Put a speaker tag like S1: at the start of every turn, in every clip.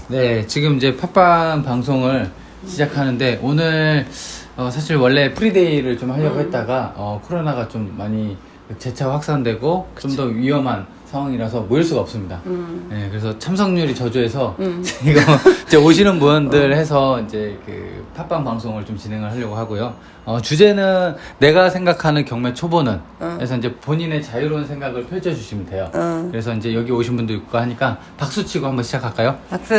S1: 네, 지금 이제 팟빵 방송을 시작하는데 오늘 사실 원래 프리데이를 좀 하려고 했다가 코로나가 좀 많이 재차 확산되고 좀 더 위험한 상황이라서 모일 수가 없습니다. 네, 그래서 참석률이 저조해서 이거 이제 오시는 분들 해서 이제 그 팟빵 방송을 좀 진행을 하려고 하고요. 주제는 내가 생각하는 경매 초보는 그래서 이제 본인의 자유로운 생각을 펼쳐주시면 돼요. 그래서 이제 여기 오신 분도 있고 하니까 박수 치고 한번 시작할까요?
S2: 박수.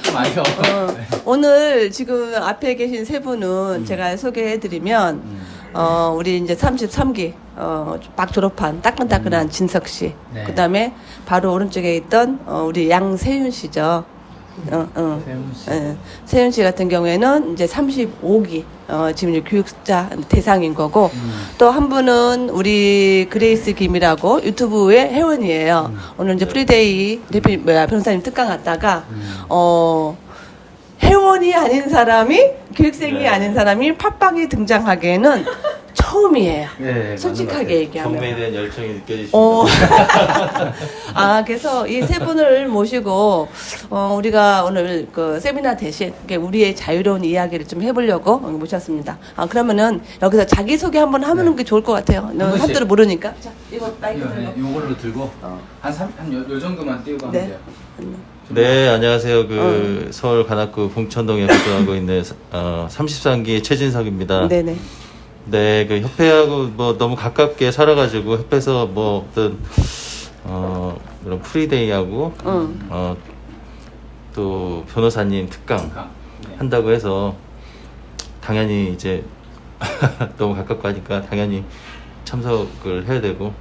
S1: 좀 아쉬워.
S2: 오늘 지금 앞에 계신 세 분은 제가 소개해드리면 우리 이제 33기 막 졸업한 따끈따끈한 진석 씨.
S1: 네.
S2: 그다음에 바로 오른쪽에 있던 우리 양세윤 씨죠.
S1: 세훈 씨.
S2: 세윤 씨 같은 경우에는 이제 35기 지금 이제 교육자 대상인 거고 또 한 분은 우리 그레이스 김이라고 유튜브의 회원이에요. 오늘 이제 프리데이 변호사님 특강 갔다가 회원이 아닌 사람이 교육생이 아닌 사람이 팟빵에 등장하기에는 처음이에요.
S1: 네,
S2: 솔직하게 얘기하면.
S3: 경매에 대한 열정이 느껴지십니다.
S2: 그래서 이 세 분을 모시고, 우리가 오늘 그 세미나 대신 우리의 자유로운 이야기를 좀 해보려고 모셨습니다. 그러면은 여기서 자기소개 한번 하는 게 좋을 것 같아요.
S1: 번씩.
S2: 한자를 모르니까. 자, 이거 마이크 들고.
S1: 요걸로 들고 한 요 정도만 띄우고 하면
S2: 네.
S1: 돼요.
S3: 네, 안녕하세요. 서울 관악구 봉천동에 거주하고 있는 33기 최진석입니다.
S2: 네네.
S3: 네, 그 협회하고 뭐 너무 가깝게 살아가지고 협회에서 뭐 어떤 이런 프리데이하고 또 변호사님 특강
S1: 네.
S3: 한다고 해서 당연히 이제 너무 가깝고 하니까 당연히 참석을 해야 되고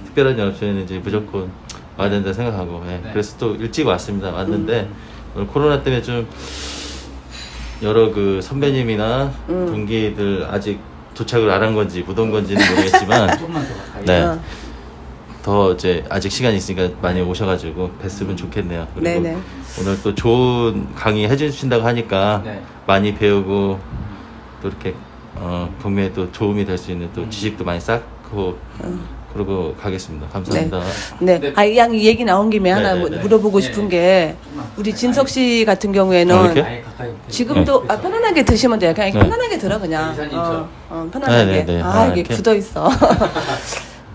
S3: 특별한 연합회는 이제 무조건 와야 된다 생각하고
S1: 네.
S3: 그래서 또 일찍 왔습니다. 왔는데 오늘 코로나 때문에 좀 여러 그 선배님이나 동기들 아직 도착을 안 한 건지 못 온 건지는 모르겠지만
S1: 조금만 더 가까이.
S3: 네. 더 이제 아직 시간이 있으니까 많이 오셔가지고 뵀으면 좋겠네요. 그리고
S2: 네네.
S3: 오늘 또 좋은 강의 해주신다고 하니까
S1: 네.
S3: 많이 배우고 또 이렇게 경매에 또 도움이 될 수 있는 또 지식도 많이 쌓고 그러고 가겠습니다. 감사합니다.
S2: 네.
S1: 네.
S2: 이 양 얘기 나온 김에 하나
S3: 네, 네, 네.
S2: 물어보고
S1: 네.
S2: 싶은 게 우리 진석 씨 같은 경우에는
S3: 이렇게?
S1: 아예 가까이.
S2: 지금도 편안하게 드시면 돼요. 그냥
S3: 네.
S2: 편안하게 들어 그냥.
S1: 이사님처럼.
S2: 편안하게.
S3: 네, 네, 네.
S2: 이게
S3: 이렇게?
S2: 굳어 있어.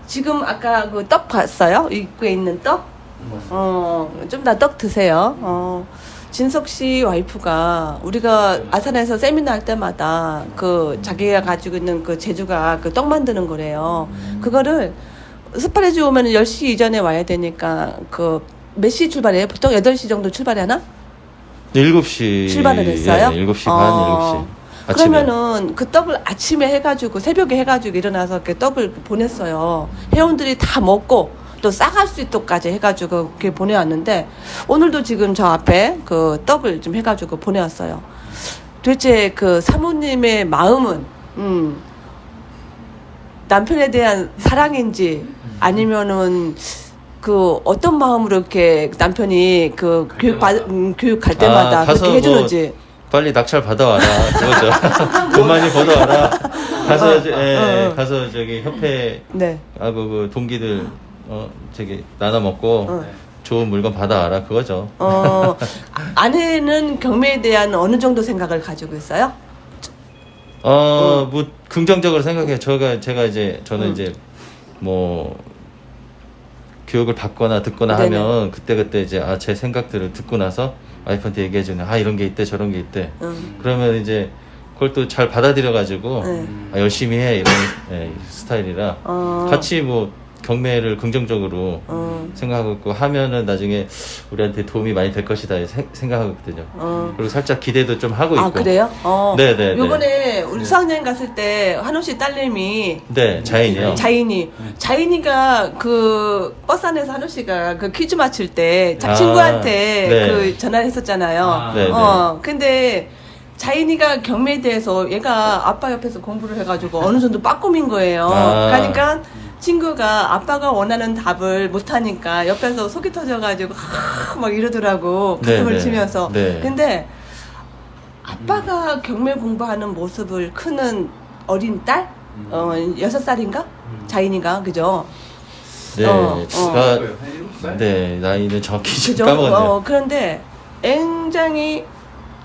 S2: 지금 아까 그 떡 봤어요? 입구에 있는 떡? 좀 다 떡 드세요. 진석 씨 와이프가 우리가 아산에서 세미나 할 때마다 그 자기가 가지고 있는 그 재주가 그 떡 만드는 거래요. 그거를 스파레즈 오면 10시 이전에 와야 되니까 그 몇 시 출발해요? 보통 8시 정도 출발하나?
S3: 7시
S2: 출발을 했어요?
S3: 7시 반, 7시 아침에.
S2: 그러면은 그 떡을 아침에 해가지고 새벽에 해가지고 일어나서 이렇게 떡을 보냈어요. 회원들이 다 먹고 또 싸갈 수 있도록까지 해가지고 그렇게 보내왔는데 오늘도 지금 저 앞에 그 떡을 좀 해가지고 보내왔어요. 도대체 그 사모님의 마음은 남편에 대한 사랑인지 아니면은 그 어떤 마음으로 이렇게 남편이 그 교육 갈 때마다
S3: 가서
S2: 그렇게 해주는지.
S3: 빨리 낙찰 받아와라 그거죠. 돈 많이 벌어와라. 가서 가서 저기 협회
S2: 네.
S3: 하고 그 동기들 저기 나눠 먹고 좋은 물건 받아와라 그거죠.
S2: 아내는 경매에 대한 어느 정도 생각을 가지고 있어요?
S3: 뭐 긍정적으로 생각해요. 제가 이제 저는 이제 뭐 교육을 받거나 듣거나
S2: 네네.
S3: 하면 그때 이제 제 생각들을 듣고 나서 와이프한테 얘기해주는 이런 게 있대 저런 게 있대. 그러면 이제 그걸 또 잘 받아들여 가지고 열심히 해 이런 스타일이라 같이 뭐 경매를 긍정적으로 생각하고 있고 하면은 나중에 우리한테 도움이 많이 될 것이다 생각하고 있거든요. 그리고 살짝 기대도 좀 하고 있고.
S2: 아 그래요?
S3: 네네.
S2: 요번에 우리 수학여행 갔을 때 한우 씨 딸내미
S3: 네, 자인이요.
S2: 자인이가 그 버스 안에서 한우 씨가 그 퀴즈 맞출 때
S3: 아,
S2: 친구한테
S3: 네.
S2: 그 전화를 했었잖아요.
S3: 네, 네.
S2: 근데 자인이가 경매에 대해서 얘가 아빠 옆에서 공부를 해가지고 어느 정도 빠꿈인 거예요. 그러니까 친구가 아빠가 원하는 답을 못하니까 옆에서 속이 터져가지고 막 이러더라고 가슴을
S3: 네, 네.
S2: 치면서.
S3: 네.
S2: 근데 아빠가 경매 공부하는 모습을 크는 어린 딸? 6살인가? 자인이가 그죠?
S3: 네.
S1: 살?
S3: 네, 나이는 정확히 지금
S2: 그죠?
S3: 까먹었네요.
S2: 그런데 굉장히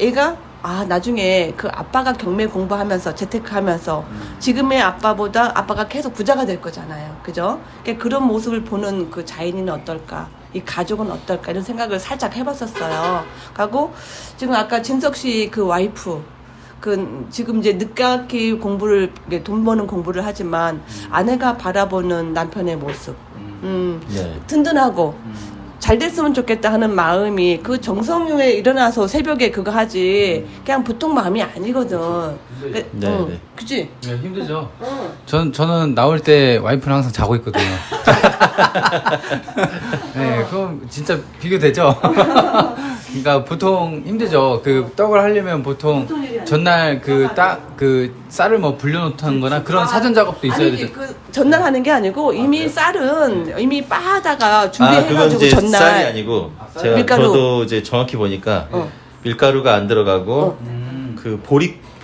S2: 애가 나중에 그 아빠가 경매 공부하면서 재테크하면서 지금의 아빠보다 아빠가 계속 부자가 될 거잖아요. 그죠? 그러니까 그런 모습을 보는 그 자연이는 어떨까? 이 가족은 어떨까? 이런 생각을 살짝 해봤었어요. 하고 지금 아까 진석 씨 그 와이프 지금 이제 늦깎이 공부를 돈 버는 공부를 하지만 아내가 바라보는 남편의 모습,
S3: 네.
S2: 든든하고. 잘 됐으면 좋겠다 하는 마음이 그 정성유에 일어나서 새벽에 그거 하지 그냥 보통 마음이 아니거든.
S3: 네, 네.
S2: 그치?
S1: 네, 힘들죠. 저는 나올 때 와이프는 항상 자고 있거든요. 네, 그럼 진짜 비교되죠. 그러니까 보통 힘들죠. 그 떡을 하려면 보통 전날 그 쌀을 뭐 불려놓던거나 그런 사전 작업도 있어야
S2: 아니,
S1: 되죠.
S2: 그 전날 하는 게 아니고 이미 쌀은 이미 빻아다가
S3: 그건
S2: 준비해가지고
S3: 이제
S2: 전날
S3: 쌀이 아니고 제가
S2: 밀가루.
S3: 저도 이제 정확히 보니까 밀가루가 안 들어가고 그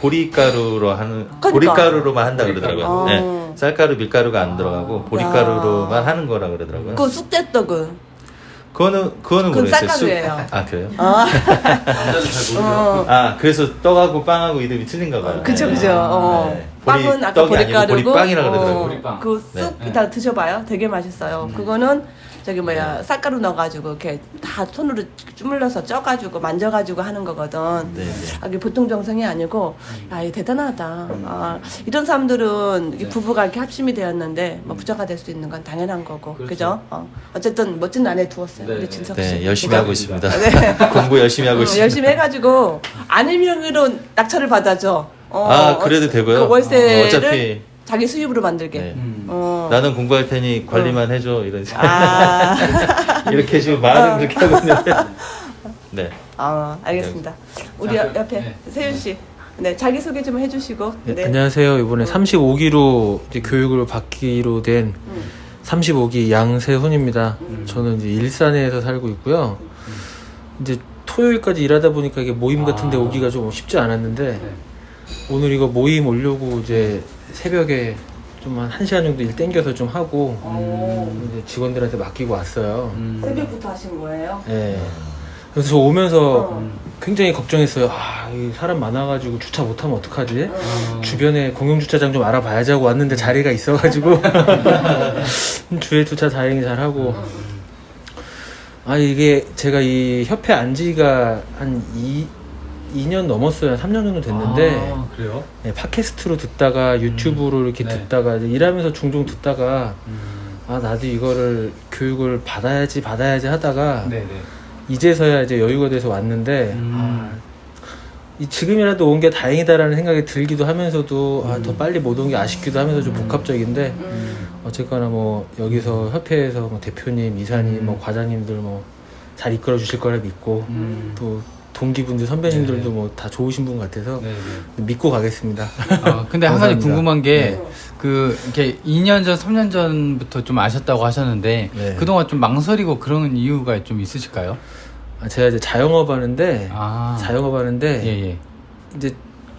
S3: 보리가루로 하는
S2: 그러니까.
S3: 보리가루로만 한다 그러더라고요.
S2: 보리가루.
S3: 네. 쌀가루, 밀가루가 안 들어가고 보리가루로만 하는 거라 그러더라고요.
S2: 그 쑥대떡은
S3: 그거는
S2: 그건
S3: 모르겠어요.
S2: 쌀가루예요.
S3: 아 그래요?
S1: 남자는 잘 모르죠.
S3: 아 그래서 떡하고 빵하고 이름이 틀린가 봐요.
S2: 그쵸.
S3: 네.
S2: 네. 빵은 아까
S3: 떡이 아니고
S2: 보리가루고
S3: 보리빵이라 그러더라고요.
S1: 보리빵.
S2: 그 쑥
S3: 네.
S2: 이따 드셔봐요. 되게 맛있어요. 그거는 저기 쌀가루 넣어가지고 이렇게 다 손으로 주물러서 쪄가지고 만져가지고 하는 거거든.
S3: 네, 네.
S2: 이게 보통 정성이 아니고 이 대단하다. 이런 사람들은 이 부부가 이렇게 합심이 되었는데 뭐 부자가 될 수 있는 건 당연한 거고,
S1: 그렇죠.
S2: 그죠? 어쨌든 멋진 아내 두었어요.
S1: 네,
S2: 우리
S1: 네.
S2: 진석 씨.
S3: 네, 열심히 하고 있습니다.
S2: 네.
S3: 공부 열심히 하고 있습니다.
S2: 열심히 해가지고 아내 명의로 낙찰을 받아줘.
S3: 그래도 되고요.
S2: 그 월세를
S3: 어차피
S2: 자기 수입으로 만들게.
S3: 네.
S2: 어.
S3: 나는 공부할 테니 관리만 해줘 이런
S2: 아.
S3: 이렇게 지금 말은 그렇게 하고 있는데 네.
S2: 알겠습니다. 우리
S1: 자,
S2: 옆에
S1: 네.
S2: 세윤 씨, 네 자기 소개 좀 해주시고.
S4: 네, 안녕하세요. 이번에 35기로 이제 교육을 받기로 된 35기 양세훈입니다. 저는 이제 일산에서 살고 있고요. 이제 토요일까지 일하다 보니까 이게 모임 같은데 오기가 좀 쉽지 않았는데 오늘 이거 모임 오려고 이제 새벽에 좀 한 1시간 정도 일 땡겨서 좀 하고 이제 직원들한테 맡기고 왔어요.
S2: 새벽부터 하신 거예요?
S4: 네. 그래서 저 오면서 굉장히 걱정했어요. 이 사람 많아가지고 주차 못하면 어떡하지? 주변에 공용주차장 좀 알아봐야지 하고 왔는데 자리가 있어가지고 주에 주차 다행히 잘하고 이게 제가 이 협회 안 지가 한 2년 넘었어요. 3년 정도 됐는데
S1: 그래요?
S4: 네, 팟캐스트로 듣다가 유튜브로 이렇게
S1: 네.
S4: 듣다가 이제 일하면서 종종 듣다가 나도 이거를 교육을 받아야지 하다가
S1: 네네.
S4: 이제서야 이제 여유가 돼서 왔는데 지금이라도 온 게 다행이다라는 생각이 들기도 하면서도 더 빨리 못 온 게 아쉽기도 하면서 좀 복합적인데 어쨌거나 뭐 여기서 협회에서 뭐 대표님, 이사님, 뭐 과장님들 뭐 잘 이끌어 주실 거라 믿고 또 동기분들 선배님들도
S1: 네네.
S4: 뭐 다 좋으신 분 같아서
S1: 네네.
S4: 믿고 가겠습니다.
S1: 근데 한 가지
S4: 감사합니다.
S1: 궁금한 게
S4: 네.
S1: 이렇게 2년 전, 3년 전부터 좀 아셨다고 하셨는데
S4: 네.
S1: 그동안 좀 망설이고 그런 이유가 좀 있으실까요?
S4: 제가 이제 자영업 하는데
S1: 예예.
S4: 이제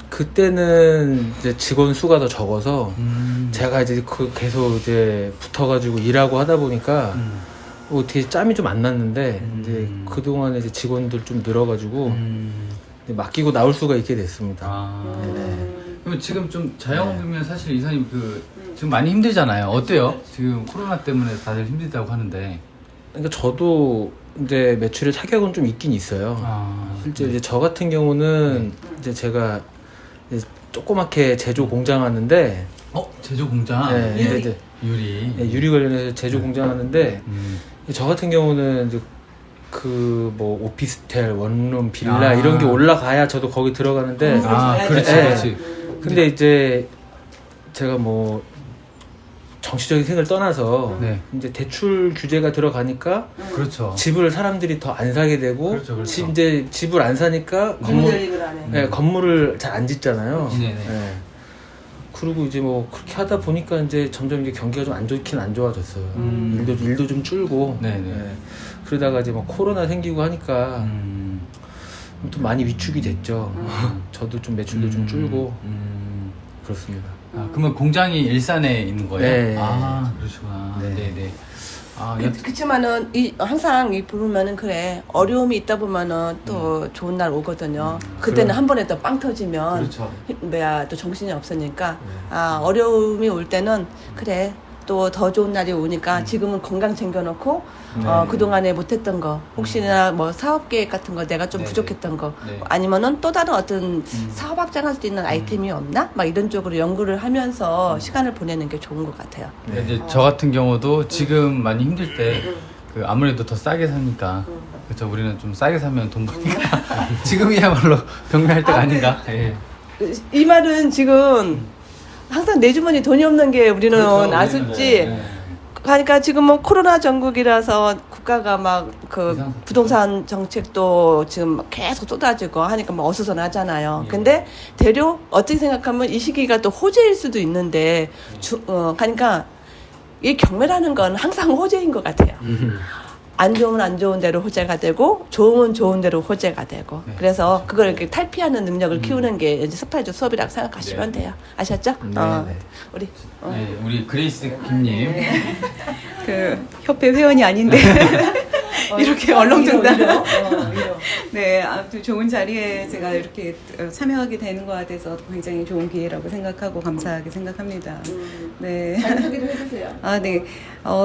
S4: 그때는 이제 직원 수가 더 적어서 제가 이제 계속 이제 붙어가지고 일하고 하다 보니까 어떻게 짬이 좀 안 났는데 이제 그동안에 이제 직원들 좀 늘어가지고 이제 맡기고 나올 수가 있게 됐습니다.
S1: 그럼 지금 좀 자영업이면 사실 이사님 지금 많이 힘들잖아요. 어때요? 지금 코로나 때문에 다들 힘들다고 하는데.
S4: 그러니까 저도 이제 매출의 타격은 좀 있긴 있어요. 실제 이제 저 같은 경우는 이제 제가 이제 조그맣게 제조 공장 하는데
S1: 제조 공장.
S4: 네,
S2: 유리.
S4: 이제
S1: 유리.
S4: 유리 관련해서 제조 공장 하는데 저 같은 경우는 이제 뭐 오피스텔, 원룸, 빌라 이런 게 올라가야 저도 거기 들어가는데
S1: 그렇지,
S4: 네.
S1: 그렇지.
S4: 근데 이제 제가 뭐 정치적인 생각을 떠나서
S1: 네.
S4: 이제 대출 규제가 들어가니까
S1: 그렇죠.
S4: 집을 사람들이 더 안 사게 되고
S1: 그렇죠.
S4: 이제 집을 안 사니까 건물을 잘 안 짓잖아요.
S1: 네네.
S4: 네. 그리고 이제 뭐 그렇게 하다 보니까 이제 점점 이제 경기가 좀 안 좋긴 안 좋아졌어요. 일도 좀 줄고.
S1: 네네.
S4: 네. 그러다가 이제 뭐 코로나 생기고 하니까 또 많이 위축이 됐죠. 저도 좀 매출도 좀 줄고 그렇습니다.
S1: 그러면 공장이 일산에 있는 거예요?
S4: 네.
S1: 그러시구나.
S4: 네.
S1: 네네.
S2: 그치만은 항상 이 부르면은 그래 어려움이 있다 보면은 또 좋은 날 오거든요. 그때는 한 번에 또 빵 터지면
S1: 그렇죠.
S2: 또 정신이 없으니까 어려움이 올 때는 그래 또 더 좋은 날이 오니까 지금은 건강 챙겨놓고 그동안에 못했던 거 혹시나 뭐 사업 계획 같은 거 내가 좀 부족했던 거 아니면은 또 다른 어떤 사업 확장할 수 있는 아이템이 없나 막 이런 쪽으로 연구를 하면서 시간을 보내는 게 좋은 것 같아요.
S1: 이제 저 같은 경우도 지금 많이 힘들 때 그 아무래도 더 싸게 사니까 그렇죠. 우리는 좀 싸게 사면 돈 버니까 지금이야말로 경매할 때가 아닌가. 예.
S2: 이 말은 지금 항상 내 주머니 돈이 없는 게 우리는
S1: 그렇죠.
S2: 아쉽지.
S1: 네.
S2: 그러니까 지금 뭐 코로나 전국이라서 국가가 막 그 부동산 정책도 지금 계속 쏟아지고 하니까 막 어수선하잖아요. 근데 대려 어떻게 생각하면 이 시기가 또 호재일 수도 있는데 그러니까 이 경매라는 건 항상 호재인 것 같아요. 안 좋으면 안 좋은 대로 호재가 되고 좋으면 좋은 대로 호재가 되고 그래서 그걸 이렇게 탈피하는 능력을 키우는 게 이제 스파이저 수업이라고 생각하시면 돼요. 아셨죠? 우리
S1: 우리 그레이스 김님.
S5: 그 협회 회원이 아닌데 이렇게 얼렁뚱땅 네, 아주 좋은 자리에 제가 이렇게 참여하게 되는 것 같아서 굉장히 좋은 기회라고 생각하고 감사하게 생각합니다. 네.
S2: 소개를 해주세요.
S5: 네.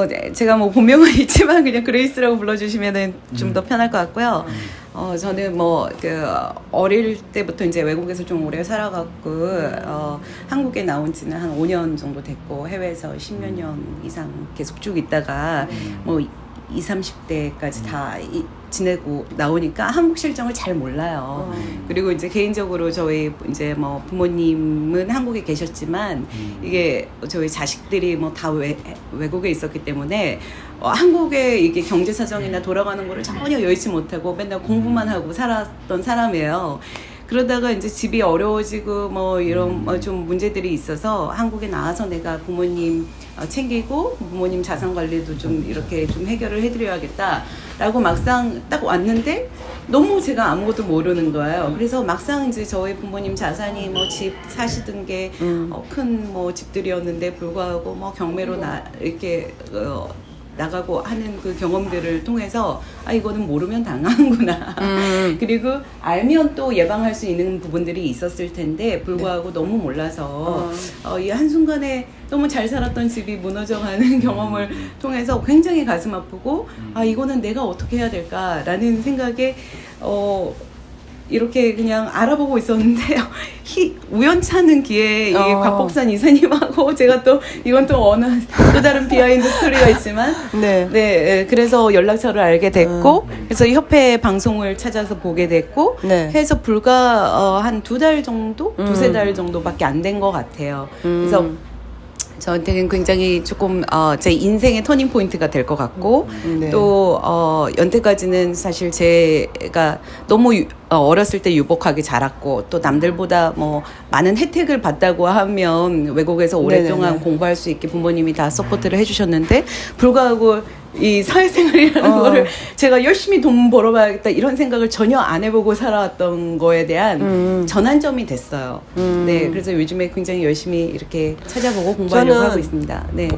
S5: 네. 제가 뭐 본명은 있지만 그냥 그레이스라고 불러주시면은 좀 더 편할 것 같고요. 저는 뭐 어릴 때부터 이제 외국에서 좀 오래 살아갖고 한국에 나온 지는 한 5년 정도 됐고 해외에서 10몇 년 이상 계속 쭉 있다가 뭐 20, 30대까지 다 지내고 나오니까 한국 실정을 잘 몰라요. 그리고 이제 개인적으로 저희 이제 뭐 부모님은 한국에 계셨지만 이게 저희 자식들이 뭐 다 외국에 있었기 때문에 한국의 이게 경제 사정이나 돌아가는 거를 전혀 여의치 못하고 맨날 공부만 하고 살았던 사람이에요. 그러다가 이제 집이 어려워지고 뭐 이런 좀 문제들이 있어서 한국에 나와서 내가 부모님 챙기고 부모님 자산 관리도 좀 이렇게 좀 해결을 해드려야겠다라고 막상 딱 왔는데 너무 제가 아무것도 모르는 거예요. 그래서 막상 이제 저희 부모님 자산이 뭐 집 사시던 게 큰 뭐 집들이었는데 불구하고 뭐 경매로 이렇게 나가고 하는 그 경험들을 통해서 이거는 모르면 당하는구나. 그리고 알면 또 예방할 수 있는 부분들이 있었을 텐데 불구하고 너무 몰라서 이 한순간에 너무 잘 살았던 집이 무너져가는 경험을 통해서 굉장히 가슴 아프고 이거는 내가 어떻게 해야 될까라는 생각에 이렇게 그냥 알아보고 있었는데 우연찮은 기회에 이 곽복산 이사님하고 제가 또 이건 또 어느 또 다른 비하인드 스토리가 있지만 네 그래서 연락처를 알게 됐고 그래서 협회 방송을 찾아서 보게 됐고 해서 불과 한 2달 정도 두세 달 정도밖에 안 된 것 같아요. 그래서 저한테는 굉장히 조금 제 인생의 터닝 포인트가 될 것 같고 또 연태까지는 사실 제가 너무 어렸을 때 유복하게 자랐고 또 남들보다 뭐 많은 혜택을 받다고 하면 외국에서 오랫동안 공부할 수 있게 부모님이 다 서포트를 해주셨는데 불구하고 이 사회생활이라는 거를 제가 열심히 돈 벌어봐야겠다 이런 생각을 전혀 안 해보고 살아왔던 거에 대한 전환점이 됐어요. 네, 그래서 요즘에 굉장히 열심히 이렇게 찾아보고 공부하려고 하고 있습니다. 네.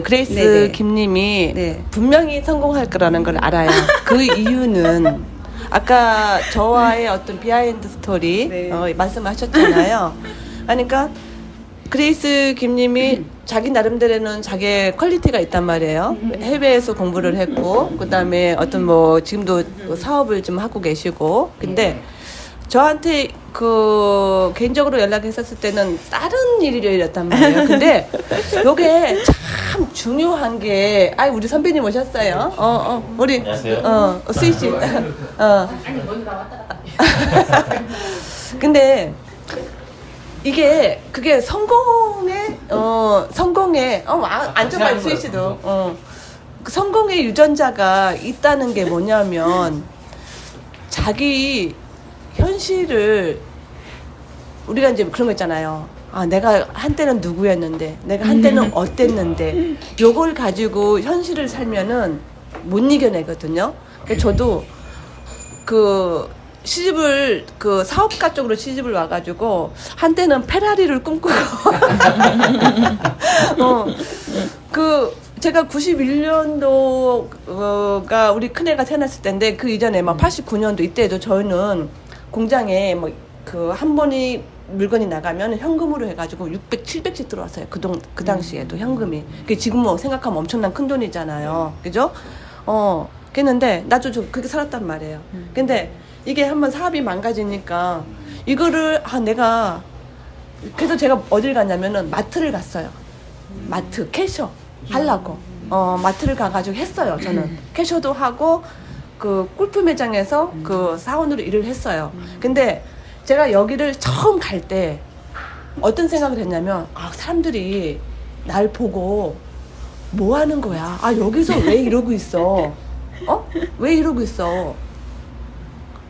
S2: 그레이스 김님이 분명히 성공할 거라는 걸 알아요. 그 이유는 아까 저와의 어떤 비하인드 스토리 말씀하셨잖아요. 그러니까 그레이스 김님이 자기 나름대로는 자기의 퀄리티가 있단 말이에요. 해외에서 공부를 했고 그다음에 어떤 뭐 지금도 사업을 좀 하고 계시고 근데 저한테 그 개인적으로 연락했었을 때는 다른 일이었단 말이에요. 근데 요게 참 중요한 게 우리 선배님 오셨어요. 우리 수희 씨. 아니 먼저 나왔다. 근데 그게 성공의 앉아봐 수희 씨도 그 성공의 유전자가 있다는 게 뭐냐면 자기 현실을 우리가 이제 그런 거 있잖아요. 내가 한때는 누구였는데 내가 한때는 어땠는데 요걸 가지고 현실을 살면은 못 이겨내거든요. 그래서 저도 시집을 사업가 쪽으로 시집을 와가지고 한때는 페라리를 꿈꾸고 제가 91년도가 우리 큰애가 태어났을 때인데 그 이전에 막 89년도 이때도 저희는 공장에 뭐 그 한 번이 물건이 나가면 현금으로 해가지고 600, 700씩 들어왔어요. 그 당시에도 현금이. 그게 지금 뭐 생각하면 엄청난 큰 돈이잖아요. 그죠? 그랬는데 나도 좀 그렇게 살았단 말이에요. 근데 이게 한번 사업이 망가지니까 이거를 내가 그래서 제가 어딜 갔냐면은 마트를 갔어요. 마트 캐셔 하려고 마트를 가가지고 했어요. 저는 캐셔도 하고 그 골프 매장에서 그 사원으로 일을 했어요. 근데 제가 여기를 처음 갈 때 어떤 생각을 했냐면 사람들이 날 보고 뭐 하는 거야? 여기서 왜 이러고 있어? 왜 이러고 있어?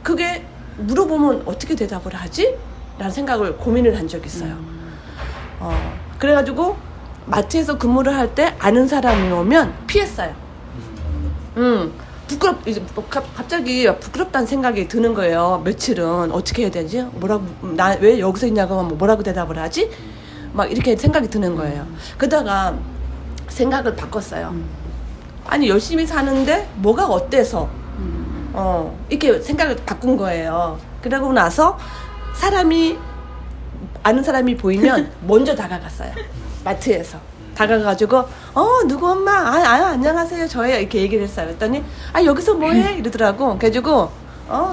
S2: 그게 물어보면 어떻게 대답을 하지? 라는 생각을 고민을 한 적이 있어요. 그래가지고 마트에서 근무를 할 때 아는 사람이 오면 피했어요. 이제 갑자기 부끄럽다는 생각이 드는 거예요. 며칠은 어떻게 해야 되지? 뭐라고 나 왜 여기서 있냐고 하면 뭐라고 대답을 하지? 막 이렇게 생각이 드는 거예요. 그러다가 생각을 바꿨어요. 아니 열심히 사는데 뭐가 어때서? 이렇게 생각을 바꾼 거예요. 그러고 나서 아는 사람이 보이면 먼저 다가갔어요. 마트에서. 다가가가지고 누구 엄마 안녕하세요 저예요 이렇게 얘기를 했어요. 그랬더니 여기서 뭐해 이러더라고. 그래가지고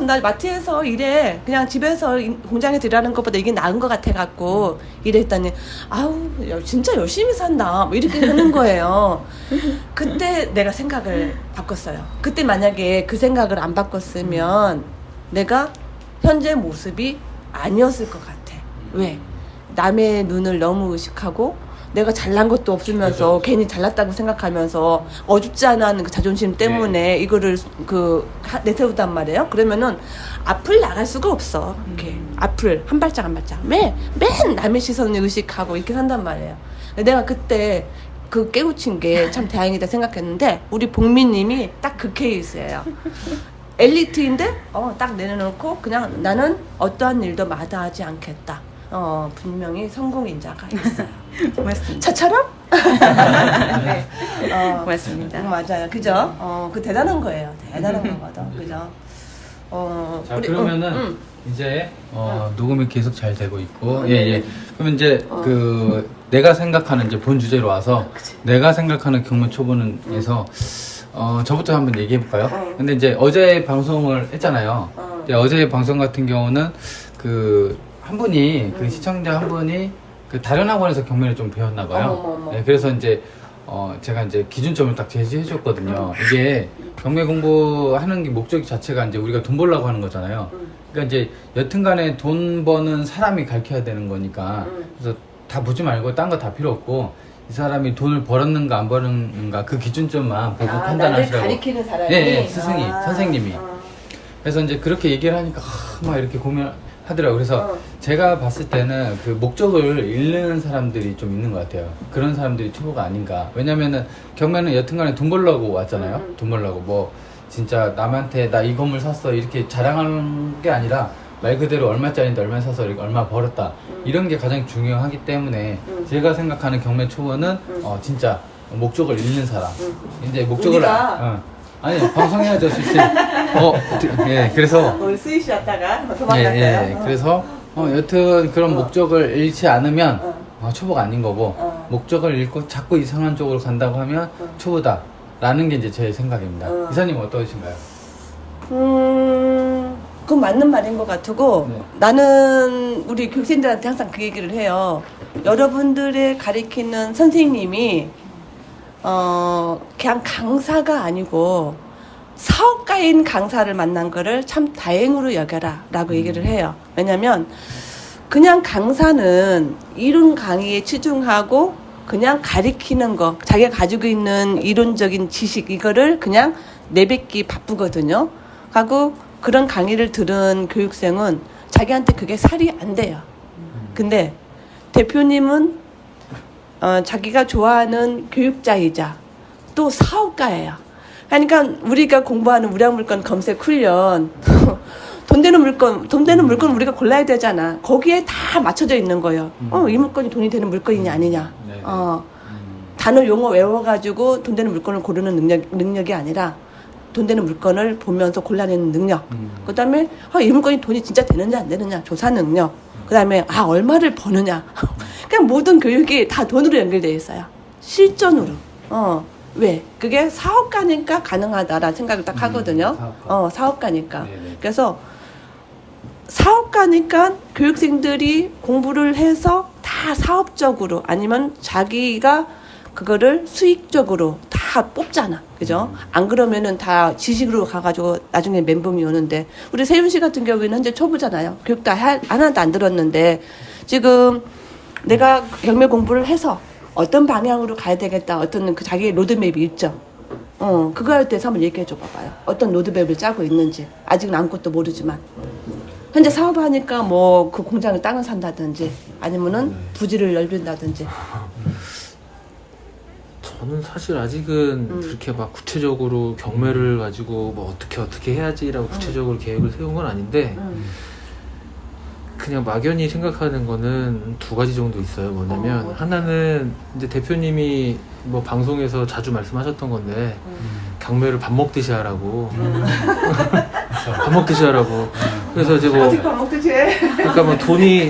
S2: 나 마트에서 일해. 그냥 집에서 공장에서 일하는 것보다 이게 나은 것 같아갖고 일했더니 진짜 열심히 산다 뭐 이렇게 하는 거예요. 그때 내가 생각을 바꿨어요. 그때 만약에 그 생각을 안 바꿨으면 내가 현재 모습이 아니었을 것 같아. 왜? 남의 눈을 너무 의식하고 내가 잘난 것도 없으면서
S1: 그렇죠.
S2: 괜히 잘났다고 생각하면서 어줍지 않은 그 자존심 때문에 이거를 내세우단 말이에요. 그러면은 앞을 나갈 수가 없어. 이렇게 앞을 한 발짝 맨 남의 시선을 의식하고 이렇게 산단 말이에요. 내가 그때 그 깨우친 게 참 다행이다 생각했는데 우리 복미님이 딱 그 케이스예요. 엘리트인데 딱 내려놓고 그냥 나는 어떠한 일도 마다하지 않겠다. 분명히 성공인자가 있어요.
S5: 맞습니다.
S2: 저처럼?
S5: 네. 맞습니다.
S2: 맞아요. 그죠? 그 대단한 거예요. 대단한 거거든. 그죠?
S1: 자, 그러면은 이제 녹음이 계속 잘 되고 있고 예. 그러면 이제 그 내가 생각하는 이제 본 주제로 와서 내가 생각하는 경매 초보는에서 저부터 한번 얘기해 볼까요? 근데 이제 어제 방송을 했잖아요. 이제 어제 방송 같은 경우는 그 한 분이 그 시청자 한 분이 그 다른 학원에서 경매를 좀 배웠나 봐요. 네, 그래서 이제 제가 이제 기준점을 딱 제시해 줬거든요. 이게 경매 공부하는 게 목적 자체가 이제 우리가 돈 벌려고 하는 거잖아요. 그러니까 이제 여튼간에 돈 버는 사람이 가르쳐야 되는 거니까 그래서 다 보지 말고 딴 거 다 필요 없고 이 사람이 돈을 벌었는가 안 벌었는가 그 기준점만 보고 판단하시라고.
S2: 나를 가리키는 사람이?
S1: 네, 스승이 선생님이. 그래서 이제 그렇게 얘기를 하니까 막 이렇게 고민하더라고요. 그래서 제가 봤을 때는 그 목적을 잃는 사람들이 좀 있는 것 같아요. 그런 사람들이 초보가 아닌가. 왜냐면은 경매는 여튼간에 돈 벌려고 왔잖아요. 돈 벌려고 뭐 진짜 남한테 나 이 건물 샀어 이렇게 자랑하는 게 아니라 말 그대로 얼마짜리인데 얼마 사서 이렇게 얼마 벌었다 이런 게 가장 중요하기 때문에 제가 생각하는 경매 초보는 진짜 목적을 잃는 사람. 이제 목적을 아니 방송해야죠 실시. 예 그래서
S2: 오늘 스윗이 왔다가 도망갔어요.
S1: 예, 그래서 여튼 그런 목적을 잃지 않으면 초보가 아닌 거고 목적을 잃고 자꾸 이상한 쪽으로 간다고 하면 초보다라는 게 이제 제 생각입니다. 이사님 어떠신가요?
S2: 그건 맞는 말인 것 같고
S1: 네.
S2: 나는 우리 교수님들한테 항상 그 얘기를 해요. 여러분들의 가르치는 선생님이 그냥 강사가 아니고 사업가인 강사를 만난 거를 참 다행으로 여겨라 라고 얘기를 해요. 왜냐면 그냥 강사는 이론 강의에 치중하고 그냥 가르치는 거 자기가 가지고 있는 이론적인 지식 이거를 그냥 내뱉기 바쁘거든요. 하고 그런 강의를 들은 교육생은 자기한테 그게 살이 안 돼요. 근데 대표님은 자기가 좋아하는 교육자이자 또 사업가예요. 그러니까 우리가 공부하는 무량물건 검색 훈련 돈 되는 물건 우리가 골라야 되잖아. 거기에 다 맞춰져 있는 거예요. 이 물건이 돈이 되는 물건이냐 아니냐. 단어 용어 외워가지고 돈 되는 물건을 고르는 능력이 아니라 돈 되는 물건을 보면서 골라내는 능력. 그 다음에 이 물건이 돈이 진짜 되느냐 안 되느냐 조사 능력. 그 다음에 얼마를 버느냐. 그냥 모든 교육이 다 돈으로 연결되어 있어요. 실전으로. 왜? 그게 사업가니까 가능하다라는 생각을 딱 하거든요. 사업가니까.
S1: 네네.
S2: 그래서 사업가니까 교육생들이 공부를 해서 다 사업적으로 아니면 자기가 그거를 수익적으로 다 뽑잖아. 그죠? 안 그러면은 다 지식으로 가가지고 나중에 멘붕이 오는데, 우리 세윤 씨 같은 경우에는 현재 초보잖아요. 교육도 하나도 안 들었는데, 지금 내가 경매 공부를 해서 어떤 방향으로 가야 되겠다. 어떤 그 자기의 로드맵이 있죠. 그거에 대해서 한번 얘기해 줘 봐봐요. 어떤 로드맵을 짜고 있는지. 아직은 아무것도 모르지만. 현재 사업하니까 뭐 그 공장을 땅을 산다든지 아니면은 부지를 넓힌다든지.
S4: 저는 사실 아직은 그렇게 막 구체적으로 경매를 가지고 뭐 어떻게 해야지라고 구체적으로 계획을 세운 건 아닌데 그냥 막연히 생각하는 거는 두 가지 정도 있어요. 뭐냐면 하나는 이제 대표님이 뭐 방송에서 자주 말씀하셨던 건데 경매를 밥 먹듯이 하라고. 밥 먹듯이 하라고. 그래서 이제 뭐
S2: 어떻게 밥 먹듯이 해?
S4: 그러니까 뭐 돈이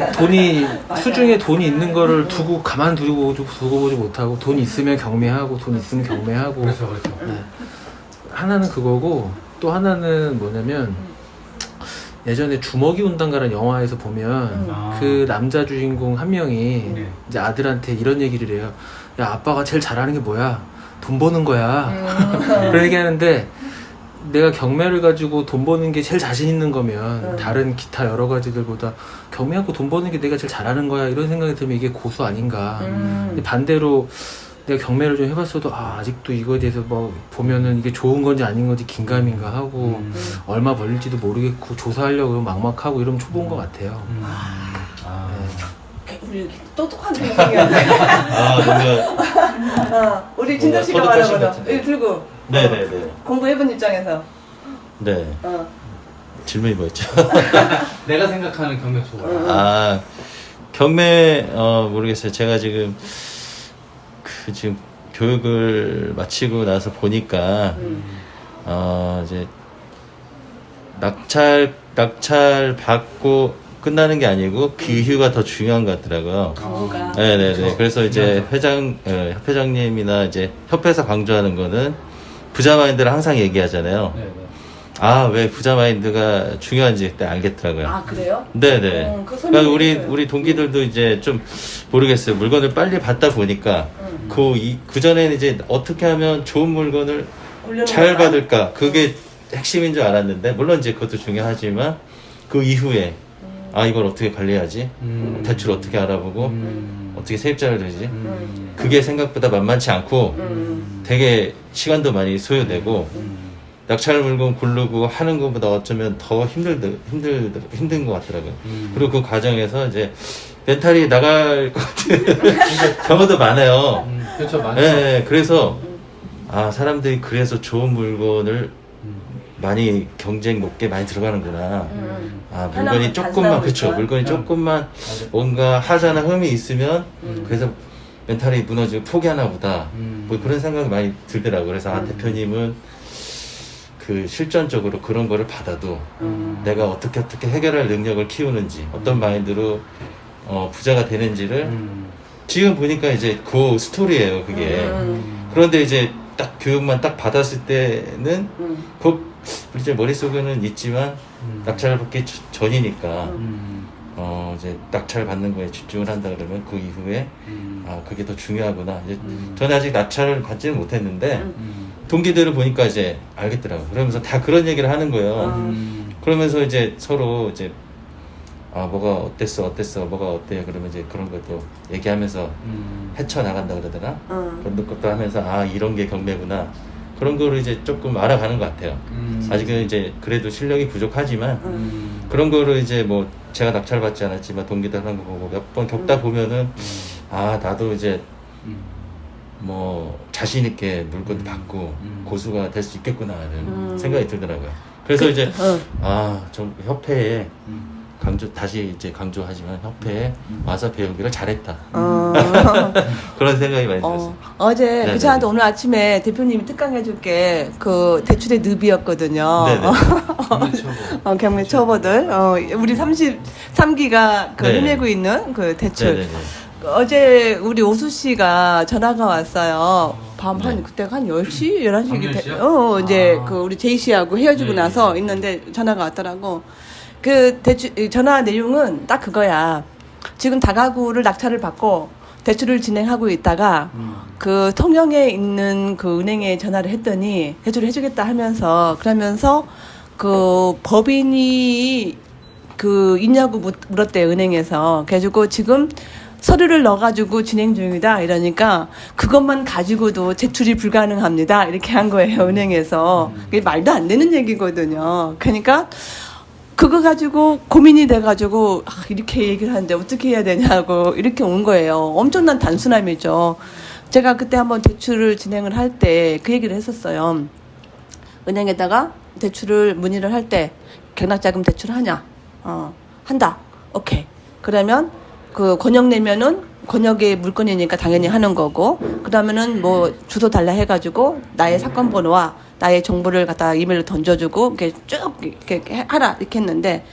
S4: 수중에 돈이 있는 거를 두고 가만 두고 보지 못하고 돈이 있으면 경매하고 돈 있으면 경매하고.
S1: 그렇죠.
S4: 네. 하나는 그거고 또 하나는 뭐냐면 예전에 주먹이 운단가라는 영화에서 보면 그 남자 주인공 한 명이
S1: 네.
S4: 이제 아들한테 이런 얘기를 해요. 야, 아빠가 제일 잘하는 게 뭐야? 돈 버는 거야. 그런 얘기 하는데 내가 경매를 가지고 돈 버는 게 제일 자신 있는 거면 다른 기타 여러 가지들보다 경매하고 돈 버는 게 내가 제일 잘하는 거야 이런 생각이 들면 이게 고수 아닌가. 근데 반대로 내가 경매를 좀 해봤어도 아직도 이거에 대해서 뭐 보면은 이게 좋은 건지 아닌 건지 긴가민가 하고 얼마 벌릴지도 모르겠고 조사하려고 막막하고 이러면 초보인 것 같아요.
S2: 우리 똑똑한 생각이었네.
S3: 뭔가
S2: 우리 진짜 씨가
S3: 서두까지
S2: 말하거든.
S3: 같은데.
S2: 이거 들고
S3: 네네네.
S2: 공부해본 입장에서.
S3: 네.
S2: 어.
S3: 질문이 뭐였죠?
S1: 내가 생각하는 경매 초보라.
S3: 경매 모르겠어요. 제가 지금 지금 교육을 마치고 나서 보니까 이제 낙찰 받고 끝나는 게 아니고 그 이후가 더 중요한 것 같더라고요.
S2: 공부가.
S3: 네네네.
S1: 그렇죠.
S3: 그래서 이제 협회장님이나 이제 협회에서 강조하는 거는 부자 마인드를 항상 얘기하잖아요.
S1: 네네.
S3: 왜 부자 마인드가 중요한지 그때 알겠더라고요.
S2: 그래요?
S3: 네네.
S2: 그
S3: 그러니까
S2: 설명이
S3: 우리 동기들도 이제 좀 모르겠어요. 물건을 빨리 받다 보니까 그 전에는 이제 어떻게 하면 좋은 물건을 잘 받을까 그게 핵심인 줄 알았는데 물론 이제 그것도 중요하지만 그 이후에 이걸 어떻게 관리하지? 대출 어떻게 알아보고 어떻게 세입자를 되지? 그게 생각보다 만만치 않고 되게 시간도 많이 소요되고 낙찰 물건 고르고 하는 것보다 어쩌면 더 힘든 것 같더라고요. 그리고 그 과정에서 이제 멘탈이 나갈 것 같은 경우도 많아요.
S1: 그렇죠. 많죠.
S3: 네, 그래서 사람들이 그래서 좋은 물건을 많이 경쟁 높게 많이 들어가는구나. 물건이
S2: 하나만
S3: 조금만
S2: 단순하고
S3: 그렇죠.
S2: 있다.
S3: 물건이 조금만 뭔가 하자나 흠이 있으면 그래서 멘탈이 무너지고 포기하나 보다. 뭐 그런 생각이 많이 들더라고요. 그래서 대표님은 그 실전적으로 그런 거를 받아도 내가 어떻게 해결할 능력을 키우는지 어떤 마인드로 부자가 되는지를 지금 보니까 이제 그 스토리예요 그게. 그런데 이제 딱 교육만 딱 받았을 때는 이제 머릿속에는 있지만 낙찰을 받기 전이니까 이제 낙찰 받는 거에 집중을 한다 그러면 그 이후에 그게 더 중요하구나. 이제 저는 아직 낙찰을 받지는 못했는데 동기들을 보니까 이제 알겠더라고요. 그러면서 다 그런 얘기를 하는 거예요. 그러면서 이제 서로 이제 뭐가 어땠어 뭐가 어때요 그러면 이제 그런 것도 얘기하면서 헤쳐나간다 그러더라. 그런 것도 하면서 이런 게 경매구나 그런 거를 이제 조금 알아가는 것 같아요. 아직은 이제 그래도 실력이 부족하지만 그런 거를 이제 뭐 제가 낙찰 받지 않았지만 동기들 하는 거 보고 몇 번 겪다 보면은 나도 이제 뭐 자신 있게 물건 받고 고수가 될 수 있겠구나라는 생각이 들더라고요. 그래서 이제 저 협회에 다시 이제 강조하지만 협회에 와서 배우기를 잘했다.
S2: 어.
S3: 그런 생각이 많이 들었어요.
S2: 어제
S3: 네네네.
S2: 그 저한테 오늘 아침에 대표님이 특강해줄게 그 대출의 늪이었거든요.
S3: 네네.
S2: 경매 초보들. 우리 33기가 그
S3: 네.
S2: 헤매고 있는 그 대출.
S3: 네네네.
S2: 어제 우리 오수 씨가 전화가 왔어요. 밤 한
S3: 네.
S2: 그때가 한 10시, 11시
S1: 밤
S2: 이게
S1: 10시요?
S2: 이제
S1: 아.
S2: 그 우리 제이 씨하고 헤어지고
S1: 예,
S2: 나서
S1: 예.
S2: 있는데 전화가 왔더라고. 그 대출 전화 내용은 딱 그거야. 지금 다가구를 낙찰을 받고 대출을 진행하고 있다가 그 통영에 있는 그 은행에 전화를 했더니 대출을 해주겠다 하면서 그러면서 그 법인이 그 있냐고 물었대 은행에서. 그래가지고 지금 서류를 넣어가지고 진행 중이다 이러니까 그것만 가지고도 제출이 불가능합니다 이렇게 한 거예요 은행에서. 그게 말도 안 되는 얘기거든요. 그러니까 그거 가지고 고민이 돼가지고 이렇게 얘기를 하는데 어떻게 해야 되냐고 이렇게 온 거예요. 엄청난 단순함이죠. 제가 그때 한번 대출을 진행을 할 때 그 얘기를 했었어요. 은행에다가 대출을 문의를 할 때 경락자금 대출하냐? 한다. 오케이. 그러면 그 권역 내면은 권역의 물건이니까 당연히 하는 거고, 그러면은 뭐 주소 달라 해가지고 나의 사건 번호와 나의 정보를 갖다 이메일로 던져주고 이렇게 쭉 이렇게 하라 이렇게 했는데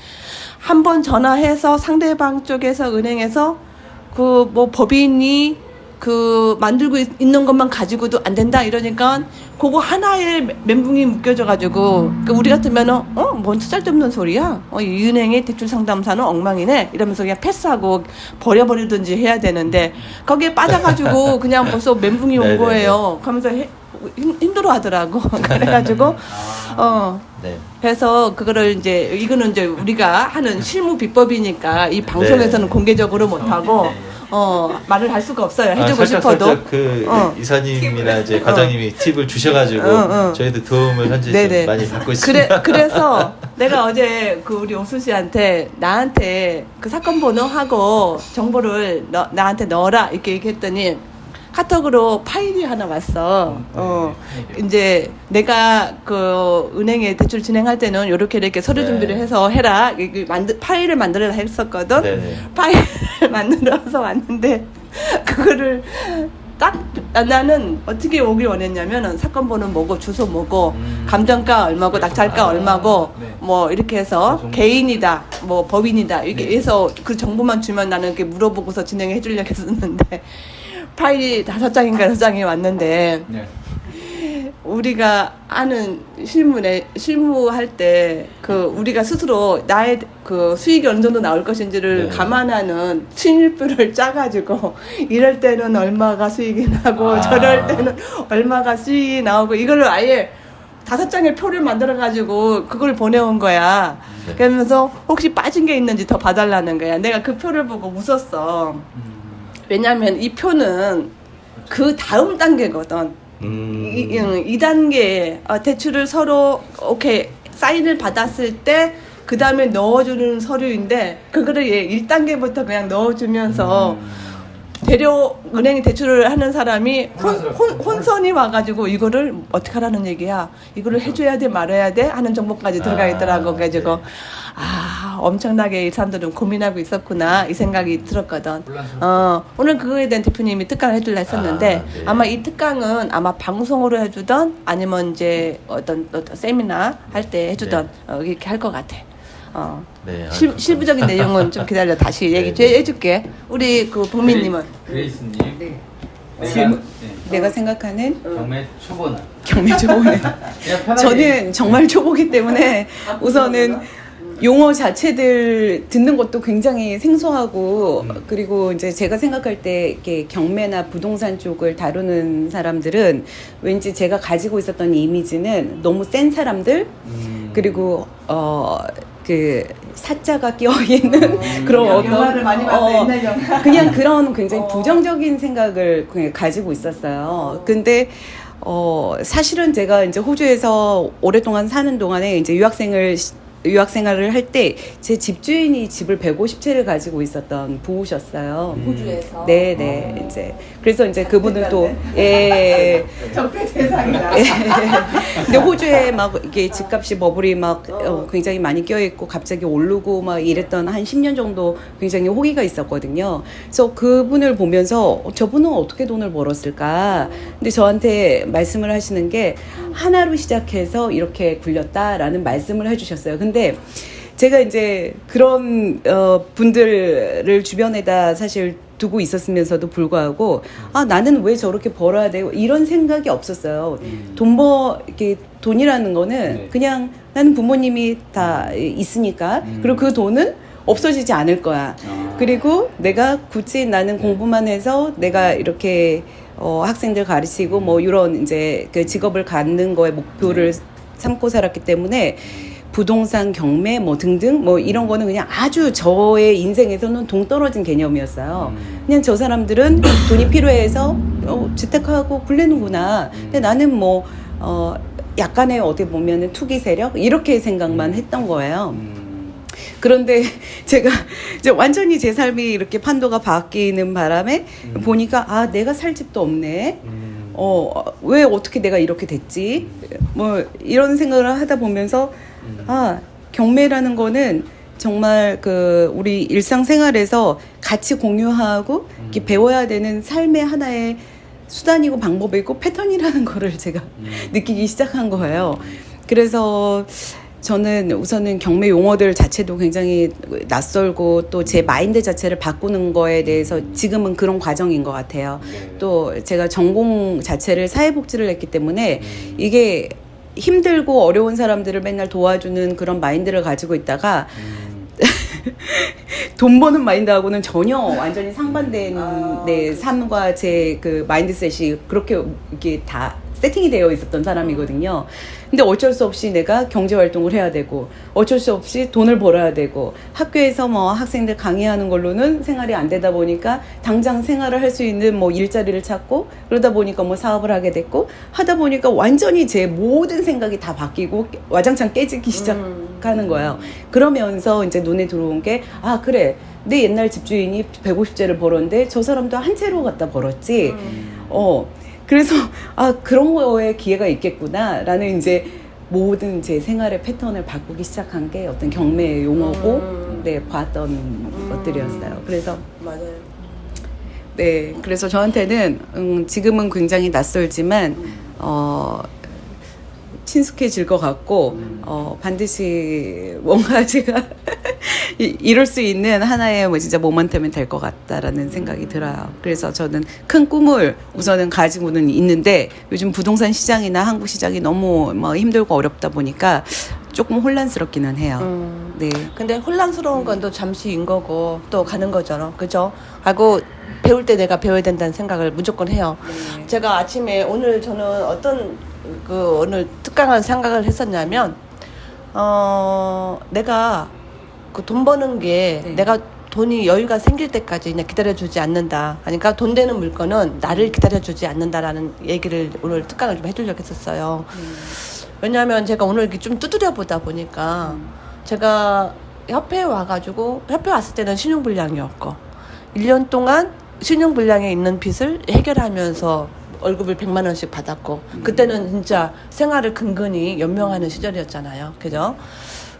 S2: 한 번 전화해서 상대방 쪽에서 은행에서 그 뭐 법인이 그 만들고 있는 것만 가지고도 안 된다 이러니까 그거 하나에 멘붕이 묶여져가지고 그 우리 같으면은 뭔 쓸데없는 소리야. 이 은행의 대출 상담사는 엉망이네 이러면서 그냥 패스하고 버려버리든지 해야 되는데 거기에 빠져가지고 그냥 벌써 멘붕이 온
S3: 네네네.
S2: 거예요. 그러면서 힘들어하더라고. 그래가지고
S3: 네.
S2: 그래서 그거를 이제 이거는 이제 우리가 하는 실무 비법이니까 이 방송에서는
S3: 네.
S2: 공개적으로 못하고 말을 할 수가 없어요. 해주고
S3: 살짝
S2: 싶어도.
S3: 살짝 그 이사님이나 이제 과장님이 팁을 주셔가지고 저희도 도움을 현재
S2: 네네.
S3: 좀 많이 받고 있습니다.
S2: 그래서 내가 어제 그 우리 오수 씨한테 나한테 그 사건 번호하고 정보를 나한테 넣어라 이렇게 얘기했더니 카톡으로 파일이 하나 왔어. 이제 내가 그 은행에 대출 진행할 때는 이렇게 서류
S3: 네.
S2: 준비를 해서 해라. 파일을 만들어라 했었거든.
S3: 네네.
S2: 파일을 만들어서 왔는데 그거를 딱 나는 어떻게 오길 원했냐면은 사건 번호 뭐고 주소 뭐고 감정가 얼마고 낙찰가 얼마고
S1: 네.
S2: 뭐 이렇게 해서 개인이다 뭐 법인이다 이렇게 해서 그 정보만 주면 나는 이렇게 물어보고서 진행해 주려고 했었는데 파일이 5장인가 6장이 왔는데
S1: 네.
S2: 우리가 아는 실무할 때 그 우리가 스스로 나의 그 수익이 어느 정도 나올 것인지를
S3: 네.
S2: 감안하는 수익률표를 짜가지고 이럴 때는 얼마가 수익이 나고 저럴 때는 얼마가 수익이 나오고 이걸 아예 5장의 표를 만들어가지고 그걸 보내온 거야.
S3: 네.
S2: 그러면서 혹시 빠진 게 있는지 더 봐달라는 거야. 내가 그 표를 보고 웃었어. 왜냐하면 이 표는 그 다음 단계거든. 이 단계에 대출을 서로 오케이 사인을 받았을 때 그 다음에 넣어주는 서류인데 그거를 1단계부터 그냥 넣어주면서 대려 은행에 대출을 하는 사람이 혼선이 와가지고 이거를 어떻게 하라는 얘기야. 이거를 해줘야 돼 말아야 돼 하는 정보까지 들어가 있더라고. 그래가지고
S3: 네.
S2: 엄청나게 이 사람들은 고민하고 있었구나 이 생각이 들었거든.
S1: 혼란스럽다.
S2: 오늘 그거에 대한 대표님이 특강을 해주려 했었는데
S3: 네.
S2: 아마 이 특강은 아마 방송으로 해주던 아니면 이제 어떤 세미나 할 때 해주던 이렇게 할 것 같아.
S3: 네,
S2: 실무적인 내용은 좀 기다려 다시 얘기
S3: 네, 네.
S2: 해줄게. 우리 그 보미님은
S1: 그레이스님.
S5: 네.
S1: 내가,
S5: 질문.
S1: 네.
S5: 내가 생각하는
S1: 경매 초보나.
S5: 경매 초보는
S1: 그냥 편하게.
S5: 저는 정말 초보기 때문에 우선은 용어 자체들 듣는 것도 굉장히 생소하고 그리고 이제 제가 생각할 때 이렇게 경매나 부동산 쪽을 다루는 사람들은 왠지 제가 가지고 있었던 이미지는 너무 센 사람들 그리고 그 사자가 끼어 있는 그런
S2: 영화를 많이 봤어요. 옛날 영화.
S5: 그냥 그런 굉장히 부정적인 생각을 그냥 가지고 있었어요. 근데 사실은 제가 이제 호주에서 오랫동안 사는 동안에 이제 유학생을 유학 생활을 할 때 제 집주인이 집을 150채를 가지고 있었던 부부셨어요.
S2: 호주에서.
S5: 네네. 이제 그래서 이제 그분은 또 예.
S2: 적대 대상이다.
S5: 근데 호주에 막 이게 집값이 버블이 막 굉장히 많이 껴 있고 갑자기 오르고 막 이랬던 한 10년 정도 굉장히 호기가 있었거든요. 그래서 그분을 보면서 저분은 어떻게 돈을 벌었을까? 근데 저한테 말씀을 하시는 게 하나로 시작해서 이렇게 굴렸다라는 말씀을 해주셨어요. 근데 제가 이제 그런 분들을 주변에다 사실 두고 있었으면서도 불구하고 아 나는 왜 저렇게 벌어야 되고 이런 생각이 없었어요. 이렇게 돈이라는 거는
S1: 네.
S5: 그냥 나는 부모님이 다 있으니까 그리고 그 돈은 없어지지 않을 거야. 그리고 내가 굳이 나는 공부만 해서 내가 이렇게 학생들 가르치고 뭐 이런 이제 그 직업을 갖는 거에 목표를 삼고 살았기 때문에 부동산 경매 뭐 등등 뭐 이런 거는 그냥 아주 저의 인생에서는 동떨어진 개념이었어요. 그냥 저 사람들은 돈이 필요해서 주택하고 굴리는구나. 근데 나는 뭐 약간의 어떻게 보면은 투기 세력 이렇게 생각만 했던 거예요. 그런데 제가 이제 완전히 제 삶이 이렇게 판도가 바뀌는 바람에 보니까 아 내가 살 집도 없네. 왜 어떻게 내가 이렇게 됐지? 뭐 이런 생각을 하다 보면서 아 경매라는 거는 정말 그 우리 일상생활에서 같이 공유하고 이렇게 배워야 되는 삶의 하나의 수단이고 방법이고 패턴이라는 거를 제가 느끼기 시작한 거예요. 그래서 저는 우선은 경매 용어들 자체도 굉장히 낯설고 또 제 마인드 자체를 바꾸는 거에 대해서 지금은 그런 과정인 것 같아요. 또 제가 전공 자체를 사회복지를 했기 때문에 이게 힘들고 어려운 사람들을 맨날 도와주는 그런 마인드를 가지고 있다가 돈 버는 마인드하고는 전혀 완전히 상반된 내 삶과 제 그 마인드셋이 그렇게 이게 다 세팅이 되어 있었던 사람이거든요. 근데 어쩔 수 없이 내가 경제 활동을 해야 되고 어쩔 수 없이 돈을 벌어야 되고 학교에서 뭐 학생들 강의하는 걸로는 생활이 안 되다 보니까 당장 생활을 할 수 있는 뭐 일자리를 찾고 그러다 보니까 뭐 사업을 하게 됐고 하다 보니까 완전히 제 모든 생각이 다 바뀌고 와장창 깨지기 시작하는 거예요. 그러면서 이제 눈에 들어온 게 아 그래 내 옛날 집주인이 150채를 벌었는데 저 사람도 한 채로 갖다 벌었지. 그래서 아 그런 거에 기회가 있겠구나라는 이제 모든 제 생활의 패턴을 바꾸기 시작한 게 어떤 경매 용어고 네 봤던 것들이었어요. 그래서
S2: 맞아요.
S5: 네 그래서 저한테는 지금은 굉장히 낯설지만 친숙해질 것 같고 반드시 뭔가 제가 이룰 수 있는 하나의 뭐 진짜 모멘텀이 될 것 같다라는 생각이 들어요. 그래서 저는 큰 꿈을 우선은 가지고는 있는데 요즘 부동산 시장이나 한국 시장이 너무 뭐 힘들고 어렵다 보니까 조금 혼란스럽기는 해요. 네.
S2: 근데 혼란스러운 건 또 잠시인 거고 또 가는 거잖아. 그죠? 하고 배울 때 내가 배워야 된다는 생각을 무조건 해요.
S5: 네.
S2: 제가 아침에 오늘 저는 어떤 오늘 특강을 생각을 했었냐면 내가 그 돈 버는 게
S5: 네.
S2: 내가 돈이 여유가 생길 때까지 그냥 기다려주지 않는다. 그러니까 돈 되는 물건은 나를 기다려주지 않는다라는 얘기를 오늘 특강을 좀 해주려고 했었어요. 왜냐하면 제가 오늘 이렇게 좀 두드려 보다 보니까 제가 협회에 와가지고 협회 왔을 때는 신용불량이었고 1년 동안 신용불량에 있는 빚을 해결하면서 월급을 100만 원씩 받았고 그때는 진짜 생활을 근근히 연명하는 시절이었잖아요. 그죠?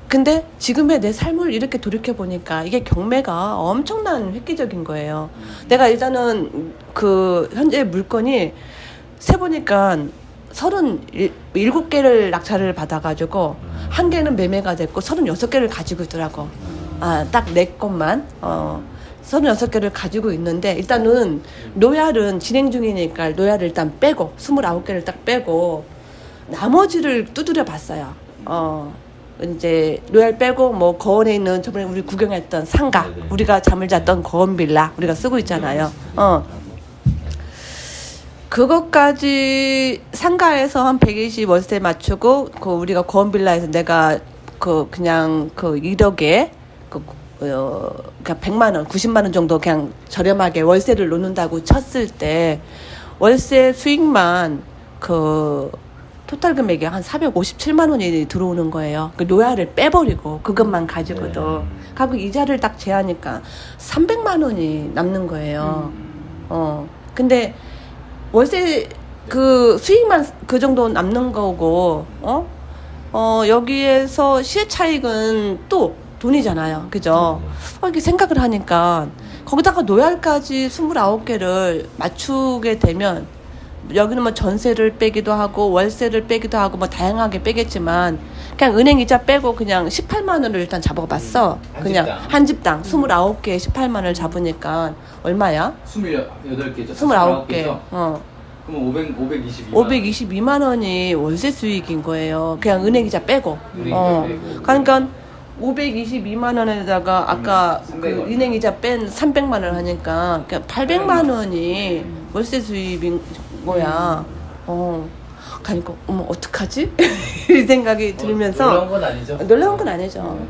S2: 근데 지금의 내 삶을 이렇게 돌이켜보니까 이게 경매가 엄청난 획기적인 거예요. 내가 일단은 그 현재 물건이 세보니까 37개를 낙찰을 받아가지고 한 개는 매매가 됐고 36개를 가지고 있더라고. 딱 내 것만 36개를 가지고 있는데 일단은 로얄은 진행 중이니까 로얄을 일단 빼고 29개를 딱 빼고 나머지를 두드려 봤어요. 이제 로얄 빼고 뭐 거원에 있는 저번에 우리 구경했던 상가,
S3: 네네.
S2: 우리가 잠을 잤던 거원 빌라 우리가 쓰고 있잖아요. 그것까지 상가에서 한 120 월세 맞추고 그 우리가 거원 빌라에서 내가 그냥 1억에 그러니까 100만 원, 90만 원 정도 그냥 저렴하게 월세를 놓는다고 쳤을 때 월세 수익만 토탈 금액이 한 457만 원이 들어오는 거예요. 그 노야를 빼버리고 그것만 가지고도. 가고 이자를 딱 제하니까 300만 원이 남는 거예요. 근데 월세 그 수익만 그 정도 남는 거고, 여기에서 시세 차익은 또 돈이잖아요. 그죠? 이렇게 생각을 하니까 거기다가 노야까지 29개를 맞추게 되면 여기는 뭐 전세를 빼기도 하고 월세를 빼기도 하고 뭐 다양하게 빼겠지만 그냥 은행 이자 빼고 그냥 18만 원을 일단 잡아봤어. 그냥 한 집당 29개에 18만 원을 잡으니까 얼마야?
S1: 28개죠.
S2: 29개.
S1: 그럼 522만
S2: 522만 원이 월세 수익인 거예요. 그냥 은행 이자 빼고.
S1: 은행 이자 빼고.
S2: 그러니까 522만 원에다가 아까 그
S1: 300원.
S2: 은행 이자 뺀 300만 원 하니까 그냥 800만 원이 월세 수입인 거야. 그러니까 어떡하지? 이 생각이 들면서
S1: 놀라운 건 아니죠?
S2: 놀라운 건 아니죠.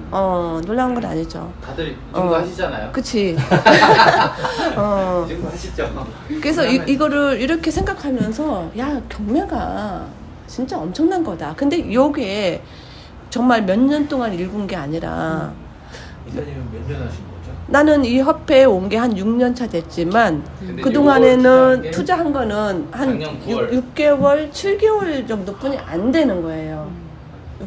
S2: 놀라운 건 아니죠.
S1: 다들 이 정도 하시잖아요.
S2: 그치.
S1: 이 정도 하시죠.
S2: 그래서 이거를 이렇게 생각하면서 야 경매가 진짜 엄청난 거다. 근데 요게 정말 몇 년 동안 읽은 게 아니라
S4: 이사님은 몇 년 하신 거죠?
S2: 나는 이 협회에 온 게 한 6년 차 됐지만
S1: 근데
S2: 그동안에는
S1: 요거
S2: 투자한 거는 한
S1: 작년 9월.
S2: 6개월, 7개월 정도뿐이 안 되는 거예요.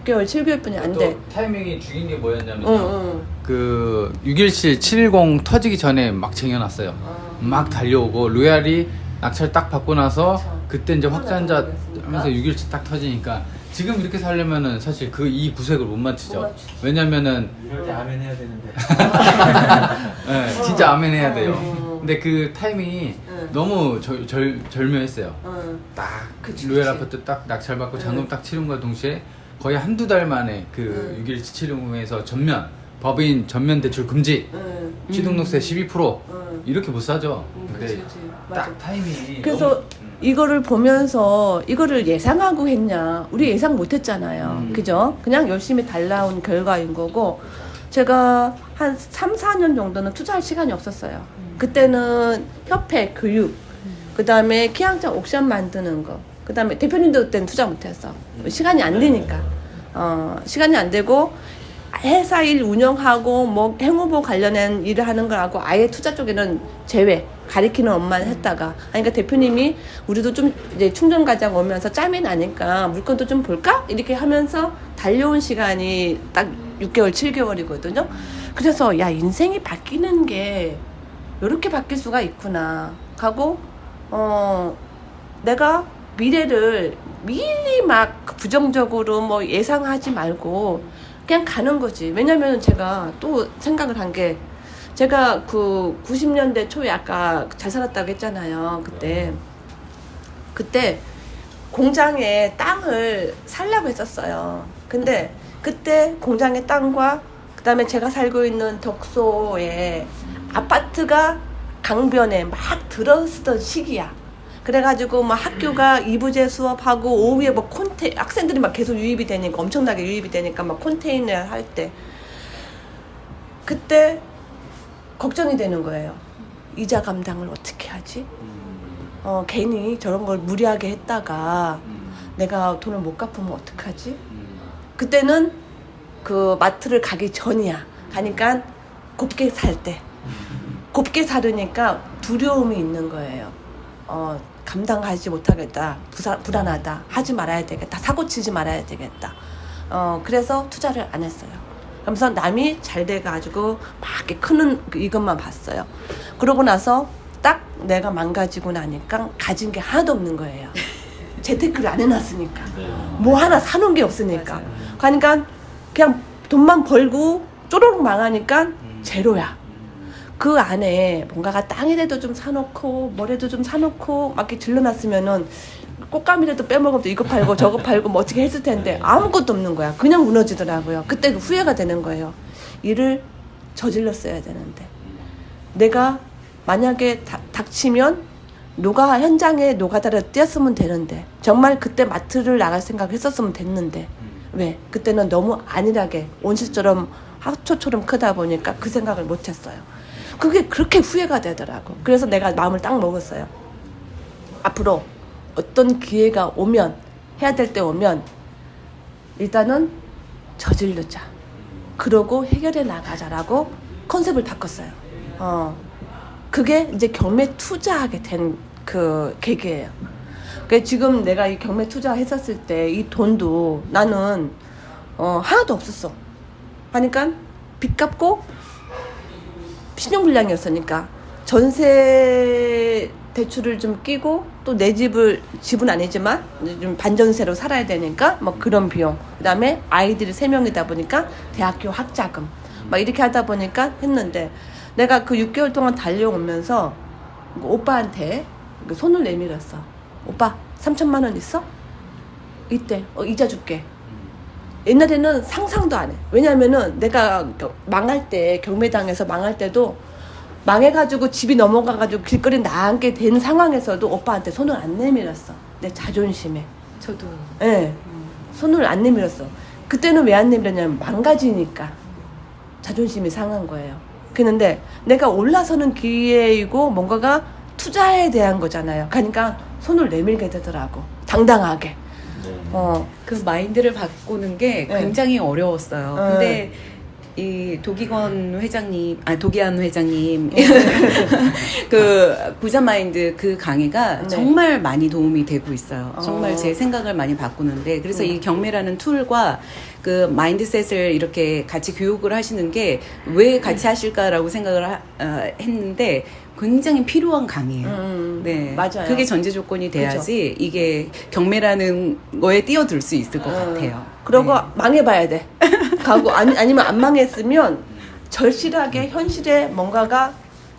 S2: 6개월, 7개월뿐이 안 돼.
S1: 또 타이밍이 죽인 게 뭐였냐면요.
S2: 응.
S1: 그 617, 710 터지기 전에 막 쟁여놨어요. 막 달려오고 로얄이 낙찰 딱 받고 나서
S2: 그쵸.
S1: 그때 이제 확산자
S2: 그랬으니까.
S1: 하면서 617 딱 터지니까 지금 이렇게 살려면은 사실 그 이 구색을 못 맞추죠.
S2: 못 맞추죠.
S1: 왜냐면은
S4: 이럴 때 아멘 해야 되는데.
S1: 네, 진짜 아멘 해야 돼요. 근데 그 타이밍이
S2: 응.
S1: 너무 절묘했어요. 딱
S2: 그치,
S1: 로얄
S2: 그치.
S1: 아파트 딱 낙찰 받고 잔금 딱 치른과 동시에 거의 한두 달 만에 그
S2: 응.
S1: 61770에서 전면 법인 전면 대출 금지 취등록세 12% 이렇게 못 사죠. 근데
S2: 그치. 맞아.
S1: 딱 타이밍이
S2: 그래서
S1: 너무-
S2: 이거를 보면서 이거를 예상하고 했냐? 우리 예상 못했잖아요. 그죠? 그냥 열심히 달라온 결과인 거고 제가 한 3, 4년 정도는 투자할 시간이 없었어요. 그때는 협회 교육, 그 다음에 키양장 옥션 만드는 거, 그 다음에 대표님도 그때는 투자 못했어. 시간이 안 되니까. 시간이 안 되고 회사 일 운영하고 뭐 행후보 관련된 일을 하는 거하고 아예 투자 쪽에는 제외 가리키는 업만 했다가 그러니까 대표님이 우리도 좀 이제 충전 과장 오면서 짬이 나니까 물건도 좀 볼까 이렇게 하면서 달려온 시간이 딱 6개월 7개월이거든요. 그래서 야 인생이 바뀌는 게 이렇게 바뀔 수가 있구나 하고 내가 미래를 미리 막 부정적으로 뭐 예상하지 말고 그냥 가는 거지. 왜냐면 제가 또 생각을 한 게 제가 그 90년대 초에 아까 잘 살았다고 했잖아요. 그때 공장에 땅을 살라고 했었어요. 근데 그때 공장의 땅과 그다음에 제가 살고 있는 덕소에 아파트가 강변에 막 들어서던 시기야. 그래가지고 뭐 학교가 2부제 수업하고 오후에 뭐 학생들이 막 계속 유입이 되니까 엄청나게 유입이 되니까 막 컨테이너 할 때 그때 걱정이 되는 거예요. 이자 감당을 어떻게 하지? 괜히 저런 걸 무리하게 했다가 내가 돈을 못 갚으면 어떡하지? 그때는 그 마트를 가기 전이야. 가니까 곱게 살 때. 곱게 사려니까 두려움이 있는 거예요. 감당하지 못하겠다. 불안하다. 하지 말아야 되겠다. 사고 치지 말아야 되겠다. 그래서 투자를 안 했어요. 그러면서 남이 잘 돼가지고 막 이렇게 크는 이것만 봤어요. 그러고 나서 딱 내가 망가지고 나니까 가진 게 하나도 없는 거예요. 재테크를 안 해놨으니까. 뭐 하나 사놓은 게 없으니까. 그러니까 그냥 돈만 벌고 쪼르륵 망하니까 제로야. 그 안에 뭔가가 땅이라도 좀 사놓고 뭐라도 좀 사놓고 막 이렇게 질러놨으면은 꽃감이라도 빼먹으면 또 이거 팔고 저거 팔고 뭐 어떻게 했을 텐데 아무것도 없는 거야. 그냥 무너지더라고요. 그때 후회가 되는 거예요. 일을 저질렀어야 되는데 내가 만약에 닥치면 현장에 노가다를 뛰었으면 되는데 정말 그때 마트를 나갈 생각을 했었으면 됐는데 왜? 그때는 너무 안일하게 온실처럼 하초처럼 크다 보니까 그 생각을 못했어요. 그게 그렇게 후회가 되더라고. 그래서 내가 마음을 딱 먹었어요. 앞으로 어떤 기회가 오면 해야 될 때 오면 일단은 저지르자. 그러고 해결해 나가자라고 컨셉을 바꿨어요. 그게 이제 경매 투자하게 된 그 계기예요. 그러니까 지금 내가 이 경매 투자했었을 때 이 돈도 나는 하나도 없었어. 하니까 빚 갚고 신용불량이었으니까 전세 대출을 좀 끼고 또 내 집은 아니지만 좀 반전세로 살아야 되니까 뭐 그런 비용, 그다음에 아이들이 3명이다 보니까 대학교 학자금 막 이렇게 하다 보니까 했는데, 내가 그 6개월 동안 달려오면서 오빠한테 손을 내밀었어. 오빠 3천만 원 있어? 이때 이자 줄게. 옛날에는 상상도 안 해. 왜냐면은 내가 망할 때, 경매당에서 망할 때도 망해가지고 집이 넘어가가지고 길거리 나앉게 된 상황에서도 오빠한테 손을 안 내밀었어. 내 자존심에.
S5: 저도.
S2: 예. 네. 손을 안 내밀었어. 그때는 왜 안 내밀었냐면 망가지니까. 자존심이 상한 거예요. 그런데 내가 올라서는 기회이고 뭔가가 투자에 대한 거잖아요. 그러니까 손을 내밀게 되더라고. 당당하게.
S5: 그 마인드를 바꾸는 게
S2: 네.
S5: 굉장히 어려웠어요. 근데 이 도기안 회장님 그 부자 마인드 그 강의가
S2: 네.
S5: 정말 많이 도움이 되고 있어요. 정말 제 생각을 많이 바꾸는데, 그래서 이 경매라는 툴과 그 마인드셋을 이렇게 같이 교육을 하시는 게 왜 같이 하실까라고 생각을 했는데 굉장히 필요한 강의예요. 네,
S2: 맞아요.
S5: 그게 전제 조건이 돼야지 이게 경매라는 거에 뛰어들 수 있을 것 같아요.
S2: 그러고
S5: 네.
S2: 망해봐야 돼. 가고 아니면 안 망했으면 절실하게 현실에 뭔가가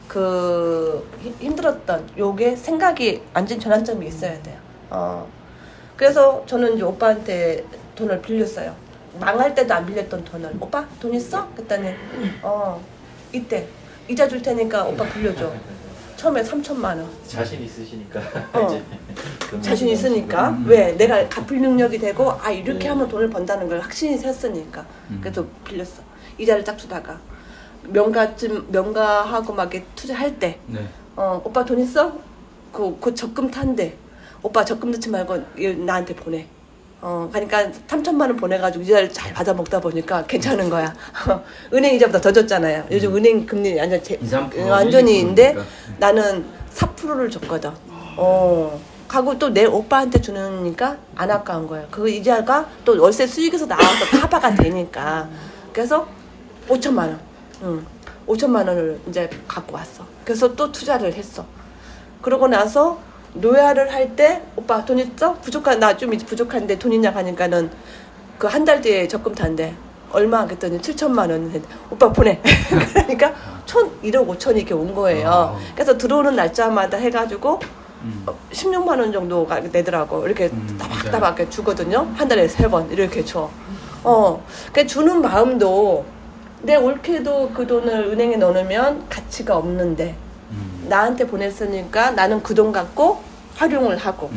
S2: 그 힘들었던 요게 생각이 완전 전환점이 있어야 돼요. 그래서 저는 이제 오빠한테 돈을 빌렸어요. 망할 때도 안 빌렸던 돈을. 오빠 돈 있어? 그랬더니 이때 이자 줄 테니까 오빠 빌려줘. 처음에 3천만 원.
S3: 자신 있으시니까
S2: 어. 자신 있으니까. 왜? 내가 갚을 능력이 되고 이렇게 하면 돈을 번다는 걸 확신이 샜으니까. 그래서 빌렸어. 이자를 딱 주다가 명가하고 막 이렇게 투자할 때
S1: 네.
S2: 오빠 돈 있어? 그 적금 탄대. 오빠 적금 넣지 말고 나한테 보내. 그러니까 3천만 원 보내가지고 이자를 잘 받아 먹다 보니까 괜찮은 거야. 은행 이자보다 더 줬잖아요. 요즘 은행 금리 완전
S1: 2, 3%
S2: 완전히인데
S1: 그러니까.
S2: 나는 4%를 줬거든. 가고 또 내 오빠한테 주니까 안 아까운 거예요. 그 이자가 또 월세 수익에서 나와서 커버가 되니까. 그래서 5천만 원. 5천만 원을 이제 갖고 왔어. 그래서 또 투자를 했어. 그러고 나서 노야를 할 때 오빠 돈 있어? 나 좀 부족한데 돈 있냐 하니까는 그 한 달 뒤에 적금 탄대. 얼마? 그랬더니 7천만 원. 오빠 보내. 그러니까 1억 5천이 이렇게 온 거예요. 그래서 들어오는 날짜마다 해가지고 16만 원 정도가 내더라고. 이렇게 따박따박 이렇게 주거든요. 한 달에 3번 이렇게 줘. 그 주는 마음도 내 올케도 그 돈을 은행에 넣으면 가치가 없는데 나한테 보냈으니까 나는 그 돈 갖고 활용을 하고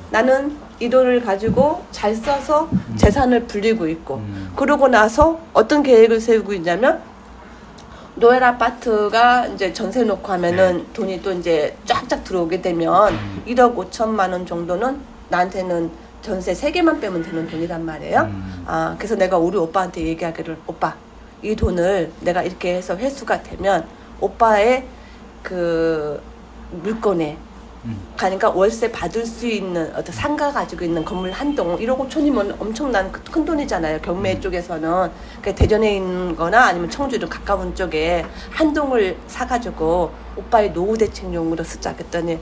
S2: 나는 이 돈을 가지고 잘 써서 재산을 불리고 있고 그러고 나서 어떤 계획을 세우고 있냐면 노엘 아파트가 이제 전세 놓고 하면은 돈이 또 이제 쫙쫙 들어오게 되면 1억 5천만 원 정도는 나한테는 전세 3개만 빼면 되는 돈이란 말이에요. 그래서 내가 우리 오빠한테 얘기하기를 오빠 이 돈을 내가 이렇게 해서 회수가 되면 오빠의 그 물건에 가니까 월세 받을 수 있는 어떤 상가 가지고 있는 건물 한 동 1억 5천이면 엄청난 큰 돈이잖아요. 경매 쪽에서는. 그러니까 대전에 있는 거나 아니면 청주 이런 가까운 쪽에 한 동을 사가지고 오빠의 노후 대책용으로 쓰자 그랬더니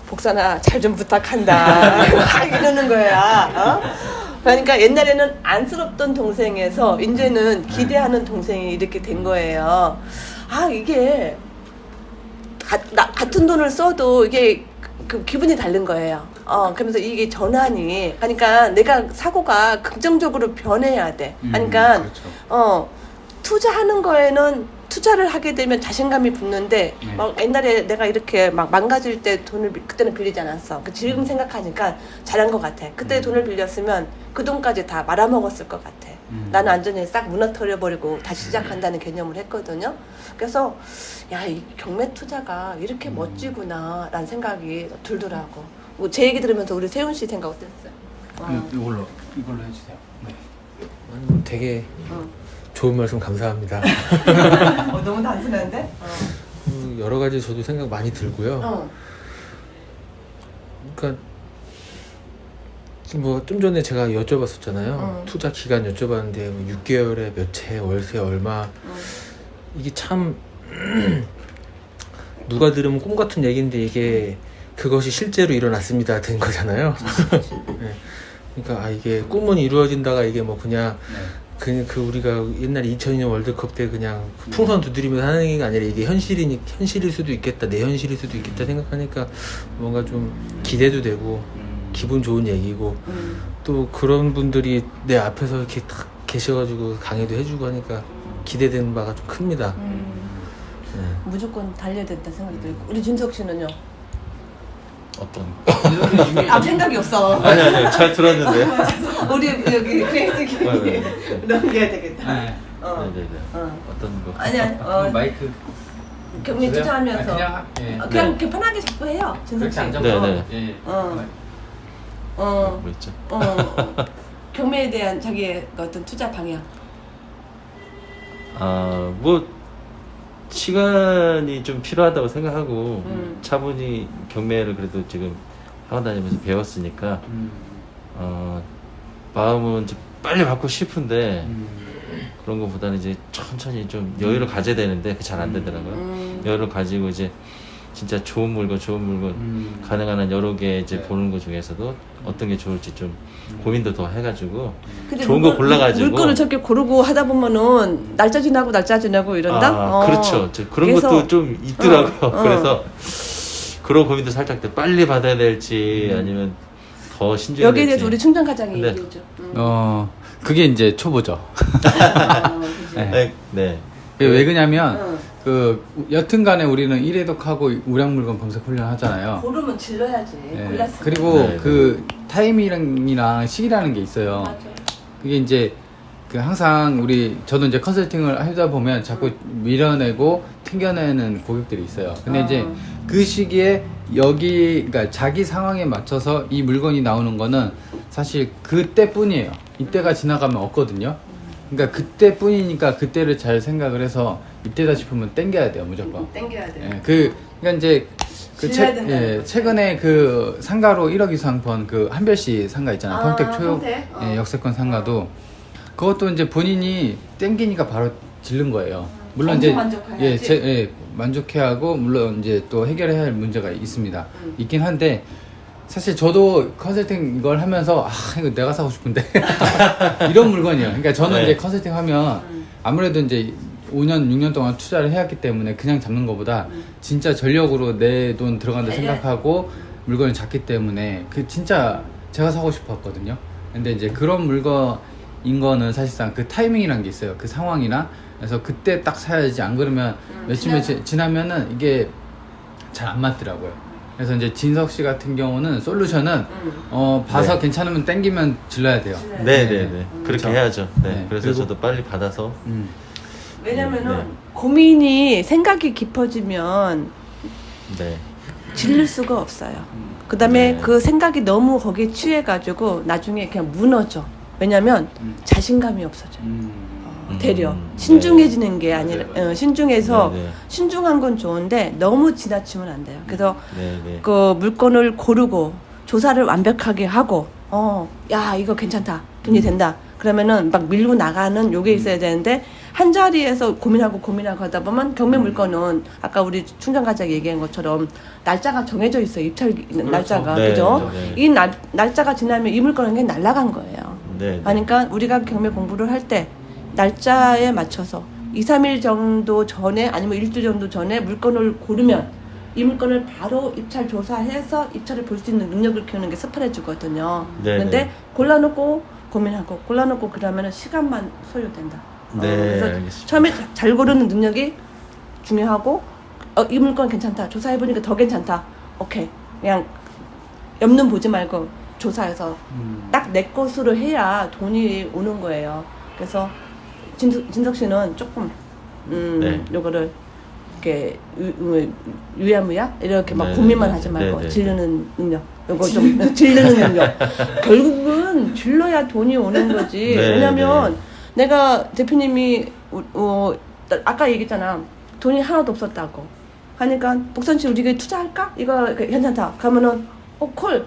S2: 복선아 잘 좀 부탁한다 막 이러는 거야. 그러니까 옛날에는 안쓰럽던 동생에서 이제는 기대하는 동생이 이렇게 된 거예요. 이게 같은 돈을 써도 이게 그 기분이 다른 거예요. 그러면서 이게 전환이, 그러니까 내가 사고가 긍정적으로 변해야 돼. 그러니까
S1: 그렇죠.
S2: 투자하는 거에는 투자를 하게 되면 자신감이 붙는데 막 옛날에 내가 이렇게 막 망가질 때 돈을 그때는 빌리지 않았어. 지금 생각하니까 잘한 것 같아. 그때 돈을 빌렸으면 그 돈까지 다 말아먹었을 것 같아. 나는 완전히 싹 무너뜨려버리고 다시 시작한다는 개념을 했거든요. 그래서 이 경매 투자가 이렇게 멋지구나 라는 생각이 들더라고. 제 얘기 들으면서 우리 세훈 씨 생각 어땠어요?
S1: 이걸로 해주세요. 네.
S4: 아니, 되게 좋은 말씀 감사합니다.
S2: 너무 단순한데?
S4: 여러 가지 저도 생각 많이 들고요. 그러니까 뭐 좀 전에 제가 여쭤봤었잖아요. 투자 기간 여쭤봤는데 뭐 6개월에 몇 채, 월세 얼마. 이게 참 누가 들으면 꿈 같은 얘기인데 이게 그것이 실제로 일어났습니다 된 거잖아요. 네. 그러니까 이게 꿈은 이루어진다가 이게 뭐 그냥 그 우리가 옛날 2002년 월드컵 때 그냥 풍선 두드리면서 하는 게 아니라 이게 현실일 수도 있겠다, 내 현실일 수도 있겠다 생각하니까 뭔가 좀 기대도 되고 기분 좋은 얘기고 또 그런 분들이 내 앞에서 이렇게 딱 계셔가지고 강의도 해주고 하니까 기대되는 바가 좀 큽니다. 네.
S2: 무조건 달려야 된다 생각이 들고. 우리 준석 씨는요?
S3: 어떤?
S2: 생각이 없어.
S3: 아니 잘 들었는데.
S2: 우리 여기 그레이스 넘겨야 되겠다.
S1: 네.
S3: 네네네. 어떤 거?
S2: 아니야.
S1: 마이크
S2: 경매 투자하면서
S1: 그냥
S2: 그냥 이렇게 편하게 잡고 해요. 준석 씨.
S1: 그렇게 안 잡고.
S3: 네네.
S1: 예.
S3: 뭐 있죠?
S2: 경매에 대한 자기의 어떤 투자 방향.
S3: 뭐 시간이 좀 필요하다고 생각하고 차분히 경매를 그래도 지금 학원 다니면서 배웠으니까 마음은 좀 빨리 받고 싶은데 그런 것보다는 이제 천천히 좀 여유를 가져야 되는데 그게 잘 안 되더라고요. 여유를 가지고 이제 진짜 좋은 물건 가능한 한 여러 개 이제 보는 것 중에서도 어떤 게 좋을지 좀 고민도 더 해가지고 좋은 거 골라가지고
S2: 물건을 저렇게 고르고 하다 보면은 날짜 지나고 이런다.
S3: 그렇죠. 그런 것도 좀 있더라고요. 그래서 그런 고민도 살짝 돼. 빨리 받아야 될지 아니면 더 신중해야
S2: 여기에
S3: 될지.
S2: 대해서 우리 충전 과장이
S3: 네.
S2: 얘기해줘.
S1: 그게 이제 초보죠.
S3: 네.
S1: 그게 왜 그러냐면 여튼간에 우리는 1회독하고 우량 물건 검색 훈련 하잖아요.
S2: 고르면 질러야지. 골랐으면.
S1: 그리고
S3: 네,
S1: 그 타이밍이랑 시기라는 게 있어요.
S2: 맞아.
S1: 그게 이제 항상 저도 이제 컨설팅을 하다 보면 자꾸 밀어내고 튕겨내는 고객들이 있어요. 근데 이제 그 시기에 그러니까 자기 상황에 맞춰서 이 물건이 나오는 거는 사실 그때뿐이에요. 이때가 지나가면 없거든요. 그러니까 그때뿐이니까 그때를 잘 생각을 해서 이때다 싶으면 땡겨야 돼요, 무조건.
S2: 땡겨야 돼.
S1: 그러니까 이제
S2: 질러야 된다는
S1: 최근에 그 상가로 1억 이상 번 그 한별씨 상가 있잖아요. 평택 초역 역세권 상가도 그것도 이제 본인이 땡기니까 바로 질른 거예요. 물론 이제
S2: 만족해야지.
S1: 만족해하고 물론 이제 또 해결해야 할 문제가 있습니다. 있긴 한데 사실 저도 컨설팅 이걸 하면서 이거 내가 사고 싶은데 이런 물건이에요. 그러니까 저는 이제 컨설팅 하면 아무래도 이제 5년, 6년 동안 투자를 해왔기 때문에 그냥 잡는 것보다 진짜 전력으로 내 돈 들어간다 생각하고 물건을 잡기 때문에 진짜 제가 사고 싶었거든요. 근데 이제 그런 물건인 거는 사실상 그 타이밍이란 게 있어요. 그 상황이나 그래서 그때 딱 사야지. 안 그러면 며칠 지나면은 이게 잘 안 맞더라고요. 그래서 이제 진석 씨 같은 경우는 솔루션은 봐서 괜찮으면 땡기면 질러야 돼요.
S3: 네네네. 그렇게
S1: 그렇죠.
S3: 해야죠. 네. 그래서
S1: 그리고
S3: 저도 빨리 받아서
S2: 왜냐면은 고민이 생각이 깊어지면 질릴 수가 없어요. 그 다음에 그 생각이 너무 거기에 취해가지고 나중에 그냥 무너져. 왜냐면 자신감이 없어져요. 되려 신중해지는 게 아니라 신중해서 신중한 건 좋은데 너무 지나치면 안 돼요. 그래서 그 물건을 고르고 조사를 완벽하게 하고 야 이거 괜찮다, 돈이 된다. 그러면은 막 밀고 나가는 요게 있어야 되는데 한 자리에서 고민하고 하다 보면 경매 물건은 아까 우리 충전가장 얘기한 것처럼 날짜가 정해져 있어요. 입찰 날짜가. 그죠? 이 날짜가 지나면 이 물건은 그냥 날아간 거예요. 그러니까 우리가 경매 공부를 할 때 날짜에 맞춰서 2, 3일 정도 전에 아니면 일주일 정도 전에 물건을 고르면 이 물건을 바로 입찰 조사해서 입찰을 볼 수 있는 능력을 키우는 게 스프레주거든요. 그런데 골라놓고 고민하고 그러면 시간만 소요된다. 그래서
S3: 알겠습니다.
S2: 처음에 잘 고르는 능력이 중요하고 이 물건 괜찮다. 조사해보니까 더 괜찮다. 오케이. 그냥 옆눈 보지 말고 조사해서 딱 내 것으로 해야 돈이 오는 거예요. 그래서 진석 씨는 조금 요거를 이렇게 유야무야 이렇게 막 고민만 하지 말고 질르는 능력. 이거 좀 질르는 능력. 결국은 질러야 돈이 오는 거지.
S3: 네,
S2: 왜냐면 내가 대표님이 아까 얘기했잖아. 돈이 하나도 없었다고. 하니까 복선 씨 우리 이거 투자할까? 이거 괜찮다. 그러면은 콜.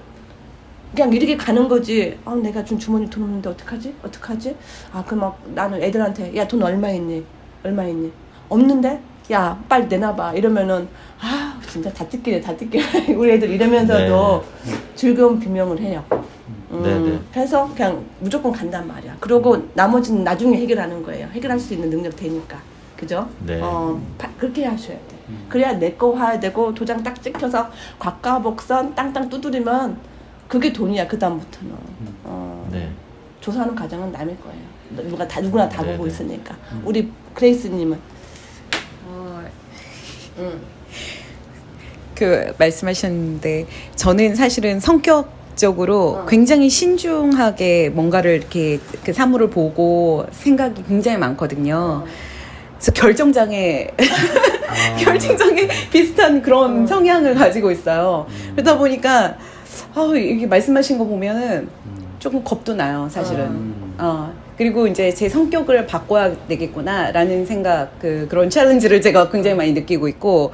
S2: 그냥 이렇게 가는 거지. 아, 내가 준 주머니 돈 없는데 어떡하지? 아, 그럼 막 나는 애들한테 야, 돈 얼마 있니? 없는데? 야, 빨리 내놔봐. 이러면은 아, 진짜 다 뜯기네. 우리 애들 이러면서도 즐거운 비명을 해요.
S3: 네네.
S2: 그래서 그냥 무조건 간단 말이야. 그러고 나머지는 나중에 해결하는 거예요. 해결할 수 있는 능력 되니까. 그죠?
S3: 네.
S2: 그렇게 하셔야 돼. 그래야 내 거 화야 되고 도장 딱 찍혀서 곽가복선 땅땅 두드리면 그게 돈이야. 그 다음부터는.
S3: 네.
S2: 조사하는 과정은 남의 거예요. 누구나 다
S3: 네,
S2: 보고
S3: 네.
S2: 있으니까. 우리 그레이스님은
S5: 그 말씀하셨는데 저는 사실은 성격적으로 굉장히 신중하게 뭔가를 이렇게 그 사물을 보고 생각이 굉장히 많거든요. 그래서 결정장애 비슷한 그런 성향을 가지고 있어요. 그러다 보니까 이게 말씀하신 거 보면은 조금 겁도 나요, 사실은. 그리고 이제 제 성격을 바꿔야 되겠구나라는 생각, 그런 챌린지를 제가 굉장히 많이 느끼고 있고,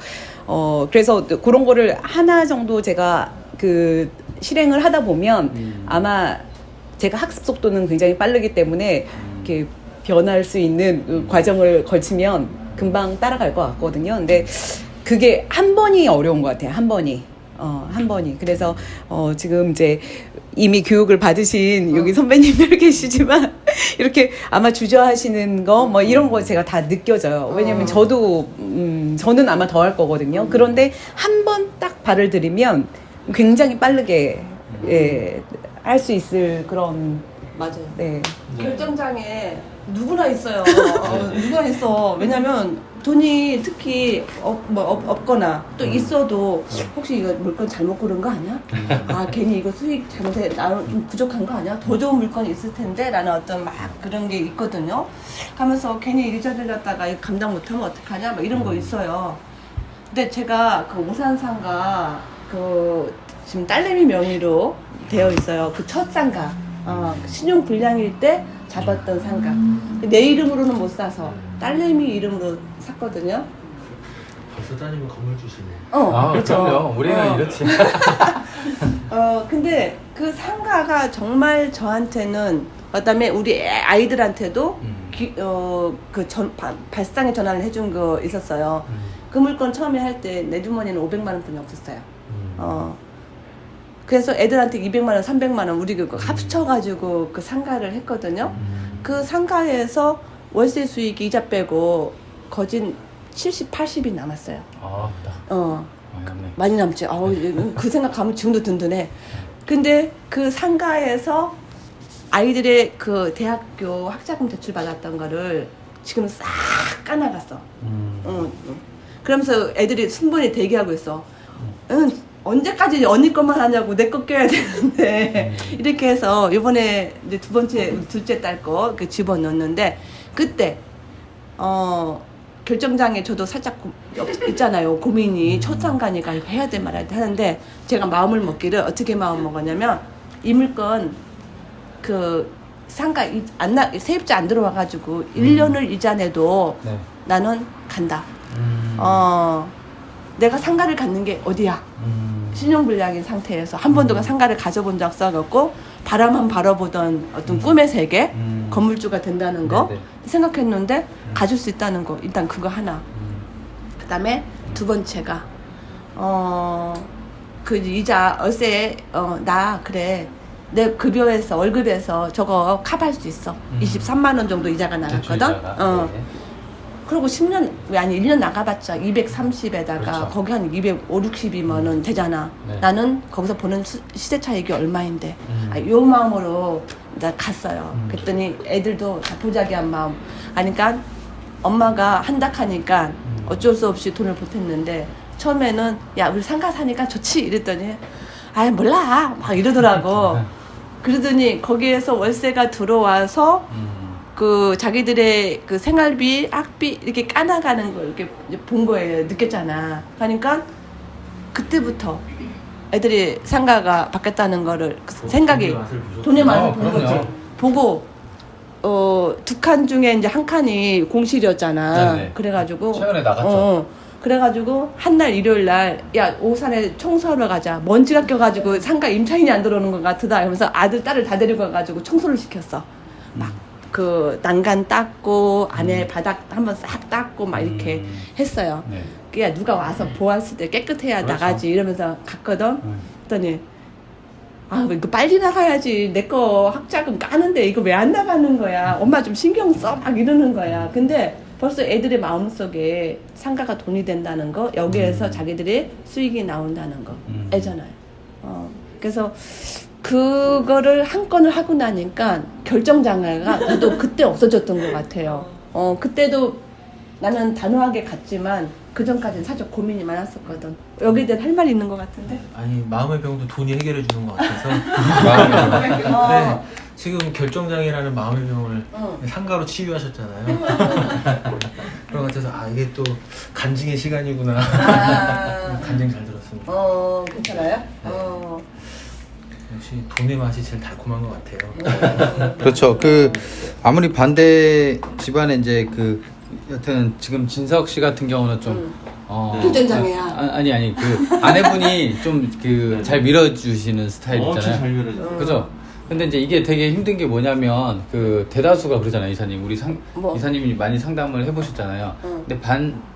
S5: 그래서 그런 거를 하나 정도 제가 실행을 하다 보면 아마 제가 학습 속도는 굉장히 빠르기 때문에 이렇게 변할 수 있는 그 과정을 거치면 금방 따라갈 것 같거든요. 근데 그게 한 번이 어려운 것 같아요. 한 번이. 그래서, 지금 이제 이미 교육을 받으신 여기 선배님들 계시지만, 이렇게 아마 주저하시는 거, 뭐 이런 거 제가 다 느껴져요. 왜냐면 저도, 저는 아마 더 할 거거든요. 그런데 한 번 딱 발을 들이면 굉장히 빠르게, 할 수 있을 그런,
S2: 맞아요.
S5: 네.
S2: 결정장애 누구나 있어요. 누구나 있어. 왜냐면 돈이 특히 없거나 또 있어도 혹시 이거 물건 잘못 고른 거 아니야? 아, 괜히 이거 수익 잘못해 나는 좀 부족한 거 아니야? 더 좋은 물건이 있을 텐데 라는 어떤 막 그런 게 있거든요. 하면서 괜히 일자리렸다가 이거 감당 못하면 어떡하냐? 막 이런 거 있어요. 근데 제가 그 오산상가 지금 딸내미 명의로 되어 있어요. 그 첫 상가. 신용 불량일 때 잡았던 상가. 내 이름으로는 못 사서 딸내미 이름으로 샀거든요.
S4: 벌써 따님은 건물 주시네.
S2: 그렇죠.
S1: 그럼요. 우리는 이렇지.
S2: 근데 그 상가가 정말 저한테는 그다음에 우리 아이들한테도 발상의 전환을 해준 거 있었어요. 그 물건 처음에 할 때 내 주머니는 500만 원뿐이 없었어요. 그래서 애들한테 200만 원, 300만 원 우리 그거 합쳐가지고 그 상가를 했거든요. 그 상가에서 월세 수익 이자 빼고 거진 70, 80이 남았어요. 많이 남지. 그 생각하면 지금도 든든해. 근데 그 상가에서 아이들의 그 대학교 학자금 대출 받았던 거를 지금 싹 까나갔어. 그러면서 애들이 순번이 대기하고 있어. 언제까지 언니 것만 하냐고 내 거 껴야 되는데 이렇게 해서 이번에 이제 둘째 딸 거 집어넣었는데 그때 결정장애 저도 살짝 있잖아요. 고민이 첫 상가니까 이거 해야 돼 말아야 돼 하는데 제가 마음을 먹기를 어떻게 마음 먹었냐면 이 물건 그 상가 세입자 안 들어와가지고 1년을 이자 내도 나는 간다. 내가 상가를 갖는 게 어디야? 신용불량인 상태에서 한 번도 상가를 가져본 적 없고 바람만 바라보던 어떤 꿈의 세계, 건물주가 된다는 거 생각했는데 가질 수 있다는 거 일단 그거 하나. 그다음에 두 번째가 그 이자 월세 나 그래 내 급여에서 월급에서 저거 캅할 수 있어. 23만 원 정도 이자가 나갔거든. 그리고 10년, 아니 1년 나가봤자 230에다가
S1: 그렇죠.
S2: 거기 한 250, 60이면 은 되잖아. 나는 거기서 보는 시세 차익이 얼마인데. 요 마음으로 나 갔어요. 그랬더니 애들도 다 보자기한 마음. 그러니까 엄마가 한다 하니까 어쩔 수 없이 돈을 보탰는데 처음에는 야 우리 상가 사니까 좋지 이랬더니 아이 몰라 막 이러더라고. 그러더니 거기에서 월세가 들어와서 그 자기들의 그 생활비, 학비 이렇게 까나가는 걸 이렇게 본 거예요. 느꼈잖아. 그러니까 그때부터 애들이 상가가 바뀌었다는 거를 생각이 돈의 맛을 본 거지.
S1: 그럼요.
S2: 보고 2칸 중에 이제 한 칸이 공실이었잖아.
S1: 네네.
S2: 그래가지고
S1: 최근에 나갔죠.
S2: 그래가지고 한 날 일요일 날 야 오산에 청소하러 가자. 먼지가 껴가지고 상가 임차인이 안 들어오는 것 같다. 하면서 아들 딸을 다 데리고 가가지고 청소를 시켰어. 막 그 난간 닦고 안에 바닥 한번 싹 닦고 막 이렇게 했어요.
S1: 네.
S2: 그야 누가 와서 보았을 때 깨끗해야
S1: 그렇죠.
S2: 나가지 이러면서 갔거든. 그랬더니 아 이거 빨리 나가야지. 내 거 학자금 까는데 이거 왜 안 나가는 거야. 엄마 좀 신경 써 막 이러는 거야. 근데 벌써 애들의 마음속에 상가가 돈이 된다는 거, 여기에서 자기들의 수익이 나온다는 거 알잖아요. 그래서 그거를 한 건을 하고 나니까 결정장애가 저도 그때 없어졌던 것 같아요. 그때도 나는 단호하게 갔지만 그 전까지는 사실 고민이 많았었거든. 여기에 대한 할 말이 있는 것 같은데?
S4: 아니 마음의 병도 돈이 해결해 주는 것 같아서 네, 지금 결정장애라는 마음의 병을 상가로 치유하셨잖아요. 그런 것 같아서 아 이게 또 간증의 시간이구나. 간증 잘 들었습니다.
S2: 괜찮아요?
S4: 역시 돈의 맛이 제일 달콤한 것 같아요.
S1: 그렇죠. 그 아무리 반대 집안에 이제 그 여튼 지금 진석 씨 같은 경우는 좀
S2: 결정장애야.
S1: 아니 그 아내분이 좀 그 잘 밀어주시는 스타일
S3: 엄청 잘
S1: 있잖아요.
S3: 밀어줘.
S1: 그죠? 근데 이제 이게 되게 힘든 게 뭐냐면 그 대다수가 그러잖아요, 이사님. 우리 이사님이 많이 상담을 해보셨잖아요. 근데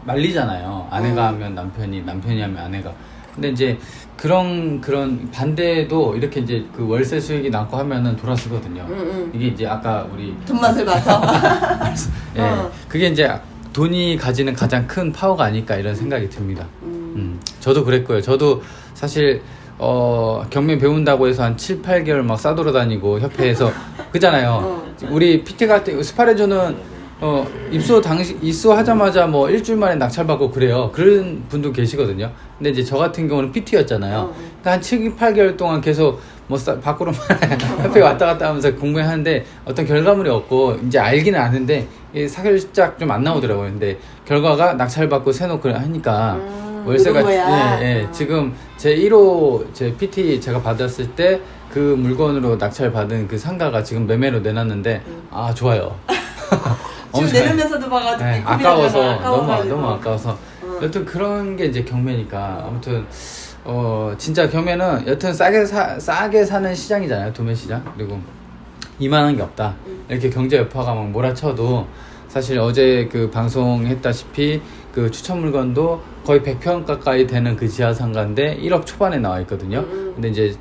S1: 말리잖아요. 아내가 하면 남편이 하면 아내가. 근데 이제 그런 반대도 이렇게 이제 그 월세 수익이 남고 하면은 돌아서거든요. 이게 이제 아까 우리
S2: 돈 맛을 봐서.
S1: 예, 그게 이제 돈이 가지는 가장 큰 파워가 아닐까 이런 생각이 듭니다. 저도 그랬고요. 저도 사실 경매 배운다고 해서 한 7, 8개월 막 싸돌아다니고 협회에서 그잖아요. 우리 PT 갈 때 스파레조는 입수하자마자 뭐 일주일 만에 낙찰받고 그래요. 그런 분도 계시거든요. 근데 이제 저 같은 경우는 PT였잖아요. 그러니까 한 7, 8개월 동안 계속 뭐 밖으로만 협회 왔다 갔다 하면서 공부하는데 어떤 결과물이 없고 이제 알기는 아는데 살짝 좀 안 나오더라고요. 근데 결과가 낙찰받고 세놓고 하니까 월세가 지금 제 1호 제 PT 제가 받았을 때 그 물건으로 낙찰 받은 그 상가가 지금 매매로 내놨는데 아 좋아요.
S2: 지금 내놓으면서도 봐가지고
S1: 네, 아까워서 너무 아까워서 여튼 그런 게 이제 경매니까 아무튼 진짜 경매는 여튼 싸게 사는 시장이잖아요. 도매 시장. 그리고 이만한 게 없다 이렇게 경제 여파가 막 몰아쳐도 사실 어제 그 방송했다시피 그 추천 물건도 거의 100평 가까이 되는 그 지하 상가인데 1억 초반에 나와 있거든요. 근데 이제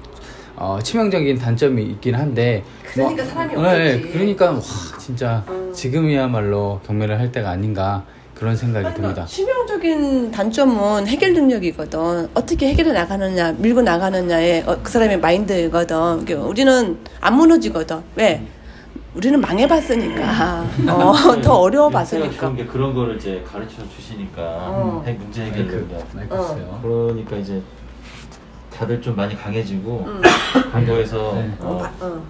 S1: 치명적인 단점이 있긴 한데
S2: 그러니까 사람이 없겠지.
S1: 네, 그러니까 와 진짜 지금이야말로 경매를 할 때가 아닌가 그런 생각이 듭니다.
S2: 치명적인 단점은 해결 능력이거든. 어떻게 해결해 나가느냐, 밀고 나가느냐의 그 사람의 마인드거든. 우리는 안 무너지거든. 왜? 우리는 망해봤으니까. 더 어려워봤으니까.
S3: 좋은 게 그런 거를 이제 가르쳐 주시니까 문제 해결 능력.
S1: 있어요.
S3: 그러니까 이제 다들 좀 많이 강해지고 그런 거에서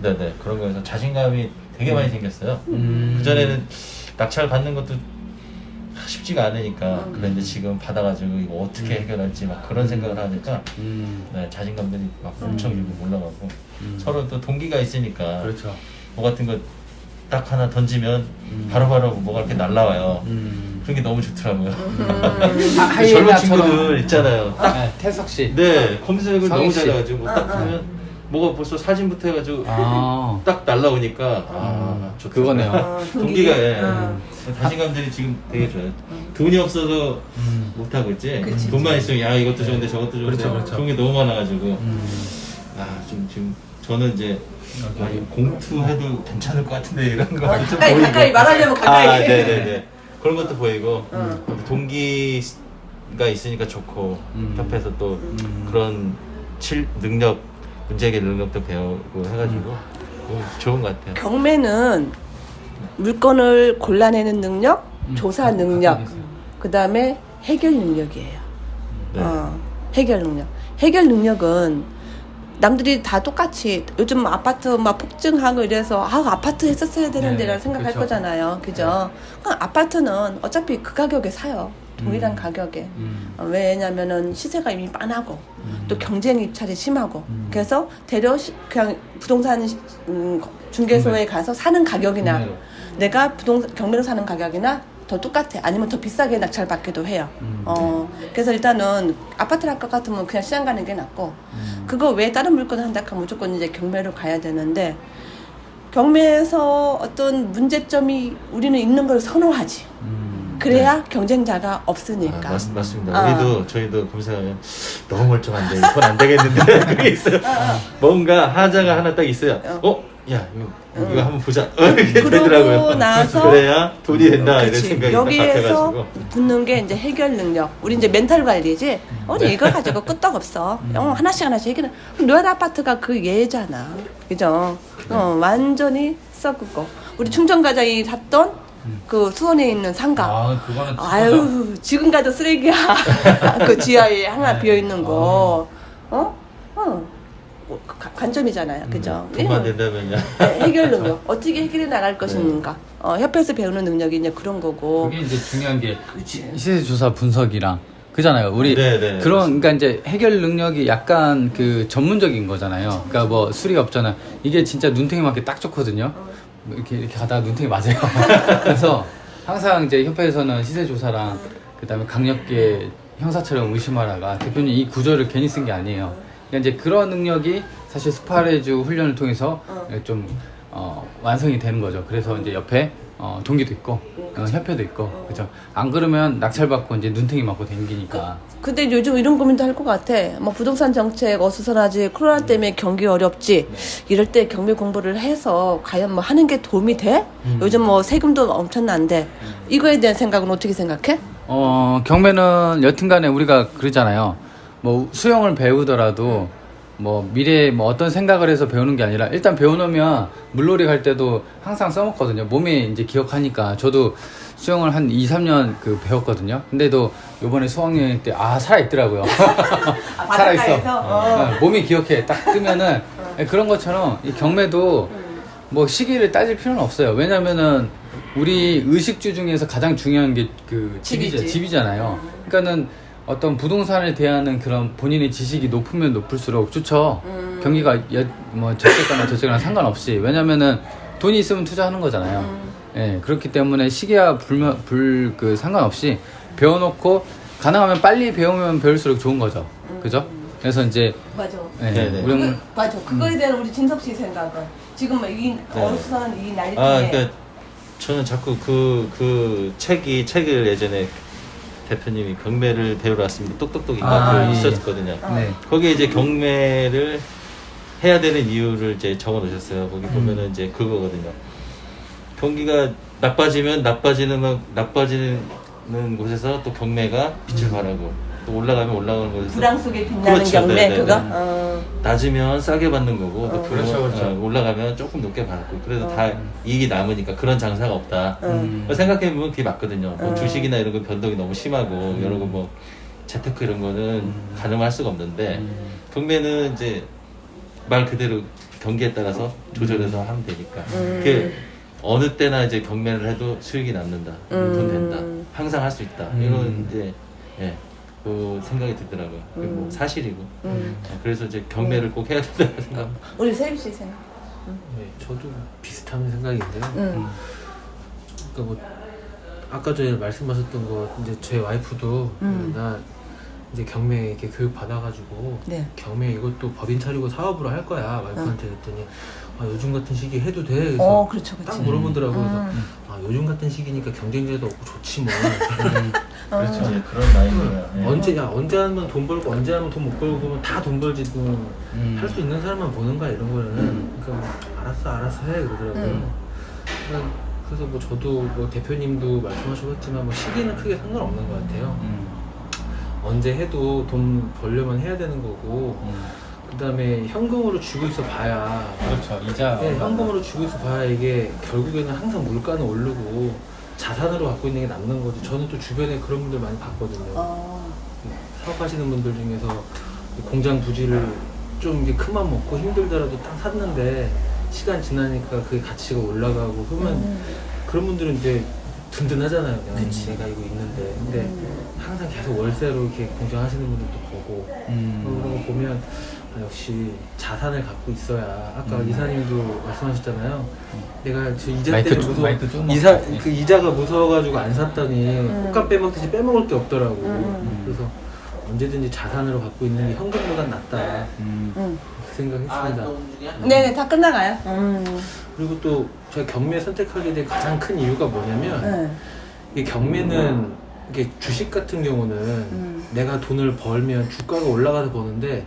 S3: 네네 그런 거에서 자신감이 되게 많이 생겼어요. 그 전에는 낙찰 받는 것도 쉽지가 않으니까 그런데 지금 받아가지고 이거 어떻게 해결할지 막 그런 생각을 하니까 네, 자신감들이 막 엄청 일고 올라가고 서로 또 동기가 있으니까
S1: 그렇죠.
S3: 뭐 같은 거 딱 하나 던지면 바로바로 뭐가 이렇게 날라와요. 그런 게 너무 좋더라고요. 그 젊은 친구들 있잖아요. 딱
S1: 태석 씨.
S3: 네, 검색을
S1: 성희
S3: 너무
S1: 씨.
S3: 잘해가지고 뭐 딱 하면 뭐가 벌써 사진부터 해가지고
S1: 아
S3: 딱 날라오니까 좋다.
S1: 그거네요.
S3: 동기가 자신감들이 지금 되게 좋아요. 돈이 없어도 못 하고 있지. 돈만 있으면 야 이것도 좋은데 저것도 좋은데
S1: 그렇죠.
S3: 좋은 게 너무 많아가지고 좀 지금 저는 이제 공투해도 괜찮을 것 같은데 이런 거 좀 보이고.
S2: 가까이 말하려면 가까이.
S3: 네네네. 그런 것도 보이고 동기가 있으니까 좋고 협회에서 또 그런 능력 문제 해결 능력도 배우고 해가지고 좋은 것 같아요.
S2: 경매는 물건을 골라내는 능력, 조사 능력, 그 다음에 해결 능력이에요.
S3: 네.
S2: 해결 능력. 해결 능력은 남들이 다 똑같이 요즘 아파트 막 폭증하고 이래서 아파트 했었어야 되는데라는 생각할
S1: 그렇죠.
S2: 거잖아요. 그죠? 그럼 아파트는 어차피 그 가격에 사요. 동일한 가격에. 왜냐면은 시세가 이미 빤하고 또 경쟁 입찰이 심하고 그래서 대려 그냥 부동산 중개소에 가서 사는 가격이나
S1: 구매로.
S2: 내가 경매로 사는 가격이나 더 똑같아. 아니면 더 비싸게 낙찰 받기도 해요. 그래서 일단은 아파트를 할 것 같으면 그냥 시장 가는 게 낫고 그거 외에 다른 물건을 한다 하면 무조건 이제 경매로 가야 되는데 경매에서 어떤 문제점이 우리는 있는 걸 선호하지. 그래야 경쟁자가 없으니까.
S3: 맞습니다. 저희도 검색하면 너무 멀쩡한데 이건 안 되겠는데 그게 있어요. 뭔가 하자가 하나 딱 있어요. 야 이거 한번 보자. 이렇게
S2: 그러고
S3: 되더라고요.
S2: 나서
S3: 그래야 돈이 된다 이런
S2: 그치.
S3: 생각이 딱
S2: 여기에서
S3: 바뀌어가지고.
S2: 붙는 게 이제 해결 능력. 우리 이제 멘탈 관리지. 이거 가지고 끄떡없어. 하나씩 해결해. 노란 아파트가 그 예잖아. 그죠? 완전히 썩고. 우리 충정가자이 샀던 그 수원에 있는 상가.
S1: 그거는
S2: 아유, 지금 가도 쓰레기야. 그 지하에 하나 비어 있는 거. 관점이잖아요. 그죠?
S3: 돈만 된다면요.
S2: 해결 능력. 어떻게 해결해 나갈 것인가. 협회에서 배우는 능력이 이제 그런 거고.
S1: 그게 이제 중요한 게 시세 조사 분석이랑 그잖아요. 우리
S3: 네,
S1: 그런 그러니까 이제 해결 능력이 약간 그 전문적인 거잖아요. 그러니까 뭐 술이 없잖아. 이게 진짜 눈탱이 맞기 딱 좋거든요. 이렇게 가다가 눈탱이 맞아요. 그래서 항상 이제 협회에서는 시세 조사랑 그다음에 강력계 형사처럼 의심하라가 대표님 이 구조를 괜히 쓴 게 아니에요. 그러니까 이제 그런 능력이 사실 스파레주 훈련을 통해서 좀 완성이 되는 거죠. 그래서 이제 옆에 동기도 있고 협회도 있고 그죠. 안 그러면 낙찰 받고 이제 눈탱이 맞고 댕기니까.
S2: 근데 요즘 이런 고민도 할 것 같아. 뭐 부동산 정책 어수선하지, 코로나 때문에 경기 어렵지. 이럴 때 경매 공부를 해서 과연 뭐 하는 게 도움이 돼? 요즘 뭐 세금도 엄청난데 이거에 대한 생각은 어떻게 생각해?
S1: 경매는 여튼간에 우리가 그러잖아요. 뭐 수영을 배우더라도 뭐 미래에 뭐 어떤 생각을 해서 배우는 게 아니라 일단 배워놓으면 물놀이 갈 때도 항상 써먹거든요. 몸에 이제 기억하니까. 저도 수영을 한 2, 3년 그 배웠거든요. 근데도 요번에 수학여행 때 살아있더라고요. 살아있어. 몸이 기억해. 딱 뜨면은 그런 것처럼 이 경매도 뭐 시기를 따질 필요는 없어요. 왜냐면은 우리 의식주 중에서 가장 중요한 게 그 집이잖아요. 그러니까는 어떤 부동산에 대한 그런 본인의 지식이 높으면 높을수록 좋죠. 경기가 뭐 저쨌거나 상관없이. 왜냐면은 돈이 있으면 투자하는 거잖아요. 예, 그렇기 때문에 시기와 그 상관없이 배워놓고 가능하면 빨리 배우면 배울수록 좋은 거죠. 그죠? 그래서 이제
S2: 맞아.
S1: 예,
S3: 네네.
S2: 맞아. 그거에 대한 우리 진석 씨 생각은 지금 이 어수선 이 난리 때문에
S3: 그러니까 저는 자꾸 그 책을 예전에 대표님이 경매를 배우러 왔습니다. 똑똑똑인가 있었거든요.
S1: 네.
S3: 거기에 이제 경매를 해야 되는 이유를 이제 적어 놓으셨어요. 거기 보면은 이제 그거거든요. 경기가 나빠지는 곳에서 또 경매가 빛을 발하고 또 올라가면 올라가는 곳에서
S2: 불황 속에 빛나는
S3: 그렇죠.
S2: 경매
S3: 네네네.
S2: 그거.
S3: 낮으면 싸게 받는 거고 또
S1: 그렇죠.
S3: 올라가면 조금 높게 받고 그래도 다 이익이 남으니까 그런 장사가 없다. 생각해보면 그게 맞거든요. 뭐 주식이나 이런 거 변동이 너무 심하고 여러 거 뭐 재테크 이런 거는 가늠할 수가 없는데 경매는 이제 말 그대로 경기에 따라서 조절해서 하면 되니까 그게 어느 때나 이제 경매를 해도 수익이 남는다, 돈 된다, 항상 할 수 있다. 이런 이제 그 생각이 들더라고요. 그게 뭐 사실이고. 그래서 이제 경매를 꼭 해야 된다고 생각합니다.
S2: 우리 세임 씨 생각.
S4: 네, 저도 비슷한 생각인데요. 그러니까 뭐 아까 전에 말씀하셨던 거 이제 제 와이프도 나 이제 경매 이렇게 교육 받아가지고
S2: 네.
S4: 경매 이것도 법인 차리고 사업으로 할 거야 와이프한테 그랬더니 요즘 같은 시기에 해도 돼. 그래서
S2: 그렇죠, 그렇죠.
S4: 딱 물어보더라고요. 그래서 요즘 같은 시기니까 경쟁자도 없고 좋지 뭐.
S3: 그렇죠. 이제 그런 나이입니다.
S4: 언제 하면 돈 벌고 언제 하면 돈 못 벌고 그러면 다 돈 벌지 할 수 있는 사람만 보는 거야 이런 거는. 그러니까 알았어 해 그러더라고요. 그래서 뭐 저도 뭐 대표님도 말씀하시고 했지만 뭐 시기는 크게 상관없는 것 같아요. 언제 해도 돈 벌려면 해야 되는 거고. 그다음에 현금으로 주고 있어 봐야
S1: 그렇죠. 이자.
S4: 현금으로 주고 있어 봐야 이게 결국에는 항상 물가는 오르고 자산으로 갖고 있는 게 남는 거지. 저는 또 주변에 그런 분들 많이 봤거든요. 사업하시는 분들 중에서 공장 부지를 좀 이게 큰맘 먹고 힘들더라도 딱 샀는데 시간 지나니까 그 가치가 올라가고 그러면 그런 분들은 이제 든든하잖아요. 내가 이거 있는데. 근데 항상 계속 월세로 이렇게 공정하시는 분들도 보고 그런 거 보면 역시 자산을 갖고 있어야 아까 이사님도 말씀하셨잖아요. 내가 저 이자
S1: 마이크
S4: 때문에
S1: 좀-
S4: 무서워.
S1: 마이크 좀
S4: 그 이자가 무서워가지고 안 샀더니 꽃값 빼먹듯이 빼먹을 게 없더라고. 그래서 언제든지 자산으로 갖고 있는 게 현금보단 낫다. 그 생각했습니다.
S2: 네네, 다 끝나가요.
S4: 그리고 또 제가 경매 선택하게 된 가장 큰 이유가 뭐냐면
S2: 네.
S4: 이게 경매는 이게 주식 같은 경우는 내가 돈을 벌면 주가가 올라가서 버는데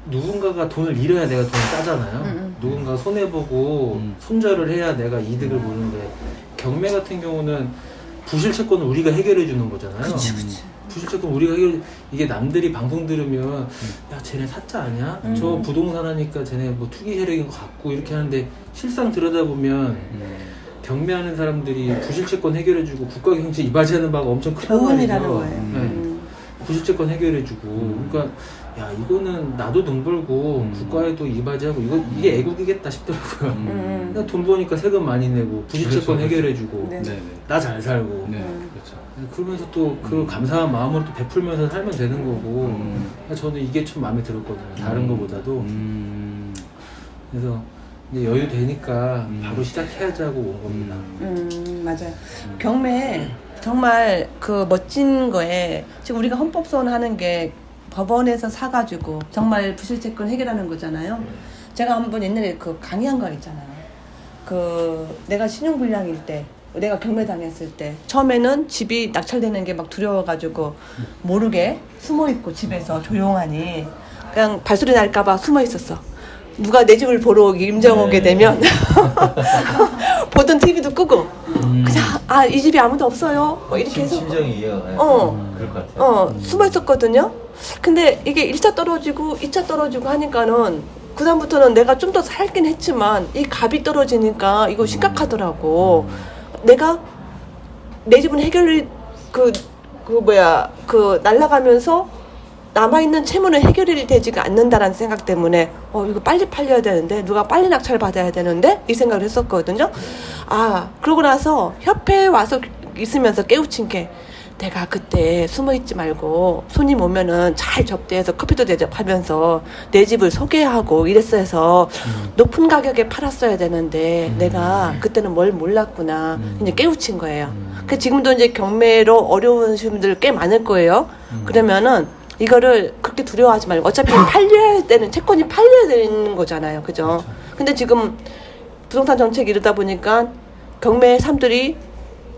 S4: 누군가가 돈을 잃어야 내가 돈을 따잖아요. 누군가 손해보고 손절을 해야 내가 이득을 보는데 경매 같은 경우는 부실 채권을 우리가 해결해 주는 거잖아요. 부실 채권 우리가 이게 남들이 방송 들으면 야 쟤네 사자 아니야? 저 부동산 하니까 쟤네 뭐 투기 세력인 것 같고 이렇게 하는데 실상 들여다보면 경매하는 사람들이 부실 채권 해결해 주고 국가 경제 이바지하는 바가 엄청 크단
S2: 보험이라는
S4: 말이죠.
S2: 거예요.
S4: 네. 부실 채권 해결해 주고 그러니까 야 이거는 나도 돈 벌고 국가에도 이바지하고 이게 애국이겠다 싶더라고요. 그냥 돈 버니까 세금 많이 내고 부실 채권 해결해 주고
S2: 네.
S1: 네네.
S4: 나 잘 살고
S1: 네, 그렇죠.
S4: 그러면서 또 그 감사한 마음으로 또 베풀면서 살면 되는 거고 저는 이게 좀 마음에 들었거든요. 다른 거보다도. 그래서 이제 여유 되니까 바로 시작해야자고 온 겁니다.
S2: 맞아요. 경매 정말 그 멋진 거에 지금 우리가 헌법소원 하는 게 법원에서 사가지고 정말 부실채권 해결하는 거잖아요. 제가 한번 옛날에 그 강의한 거 있잖아요. 그 내가 신용불량일 때 내가 경매 당했을 때 처음에는 집이 낙찰되는 게 막 두려워가지고 모르게 숨어 있고 집에서 조용하니 그냥 발소리 날까봐 숨어 있었어. 누가 내 집을 보러 임장 오게 되면 보던 TV도 끄고 그냥 이 집이 아무도 없어요. 뭐 이렇게 해서
S3: 심정이 이해가 가요. 그럴 것 같아요.
S2: 숨어 있었거든요. 근데 이게 1차 떨어지고 2차 떨어지고 하니까는 그다음부터는 내가 좀 더 살긴 했지만 이 값이 떨어지니까 이거 심각하더라고. 내가 내 집은 해결이 날아가면서 남아있는 채무는 해결이 되지가 않는다라는 생각 때문에 이거 빨리 팔려야 되는데 누가 빨리 낙찰 받아야 되는데 이 생각을 했었거든요. 그러고 나서 협회에 와서 있으면서 깨우친 게 내가 그때 숨어있지 말고 손님 오면은 잘 접대해서 커피도 대접하면서 내 집을 소개하고 이랬어야 해서 높은 가격에 팔았어야 되는데 내가 그때는 뭘 몰랐구나 이제 깨우친 거예요. 그 지금도 이제 경매로 어려운 분들 꽤 많을 거예요. 그러면은 이거를 그렇게 두려워하지 말고 어차피 팔려야 되는 채권이 팔려야 되는 거잖아요. 그죠? 근데 지금 부동산 정책이 이러다 보니까 경매 사람들이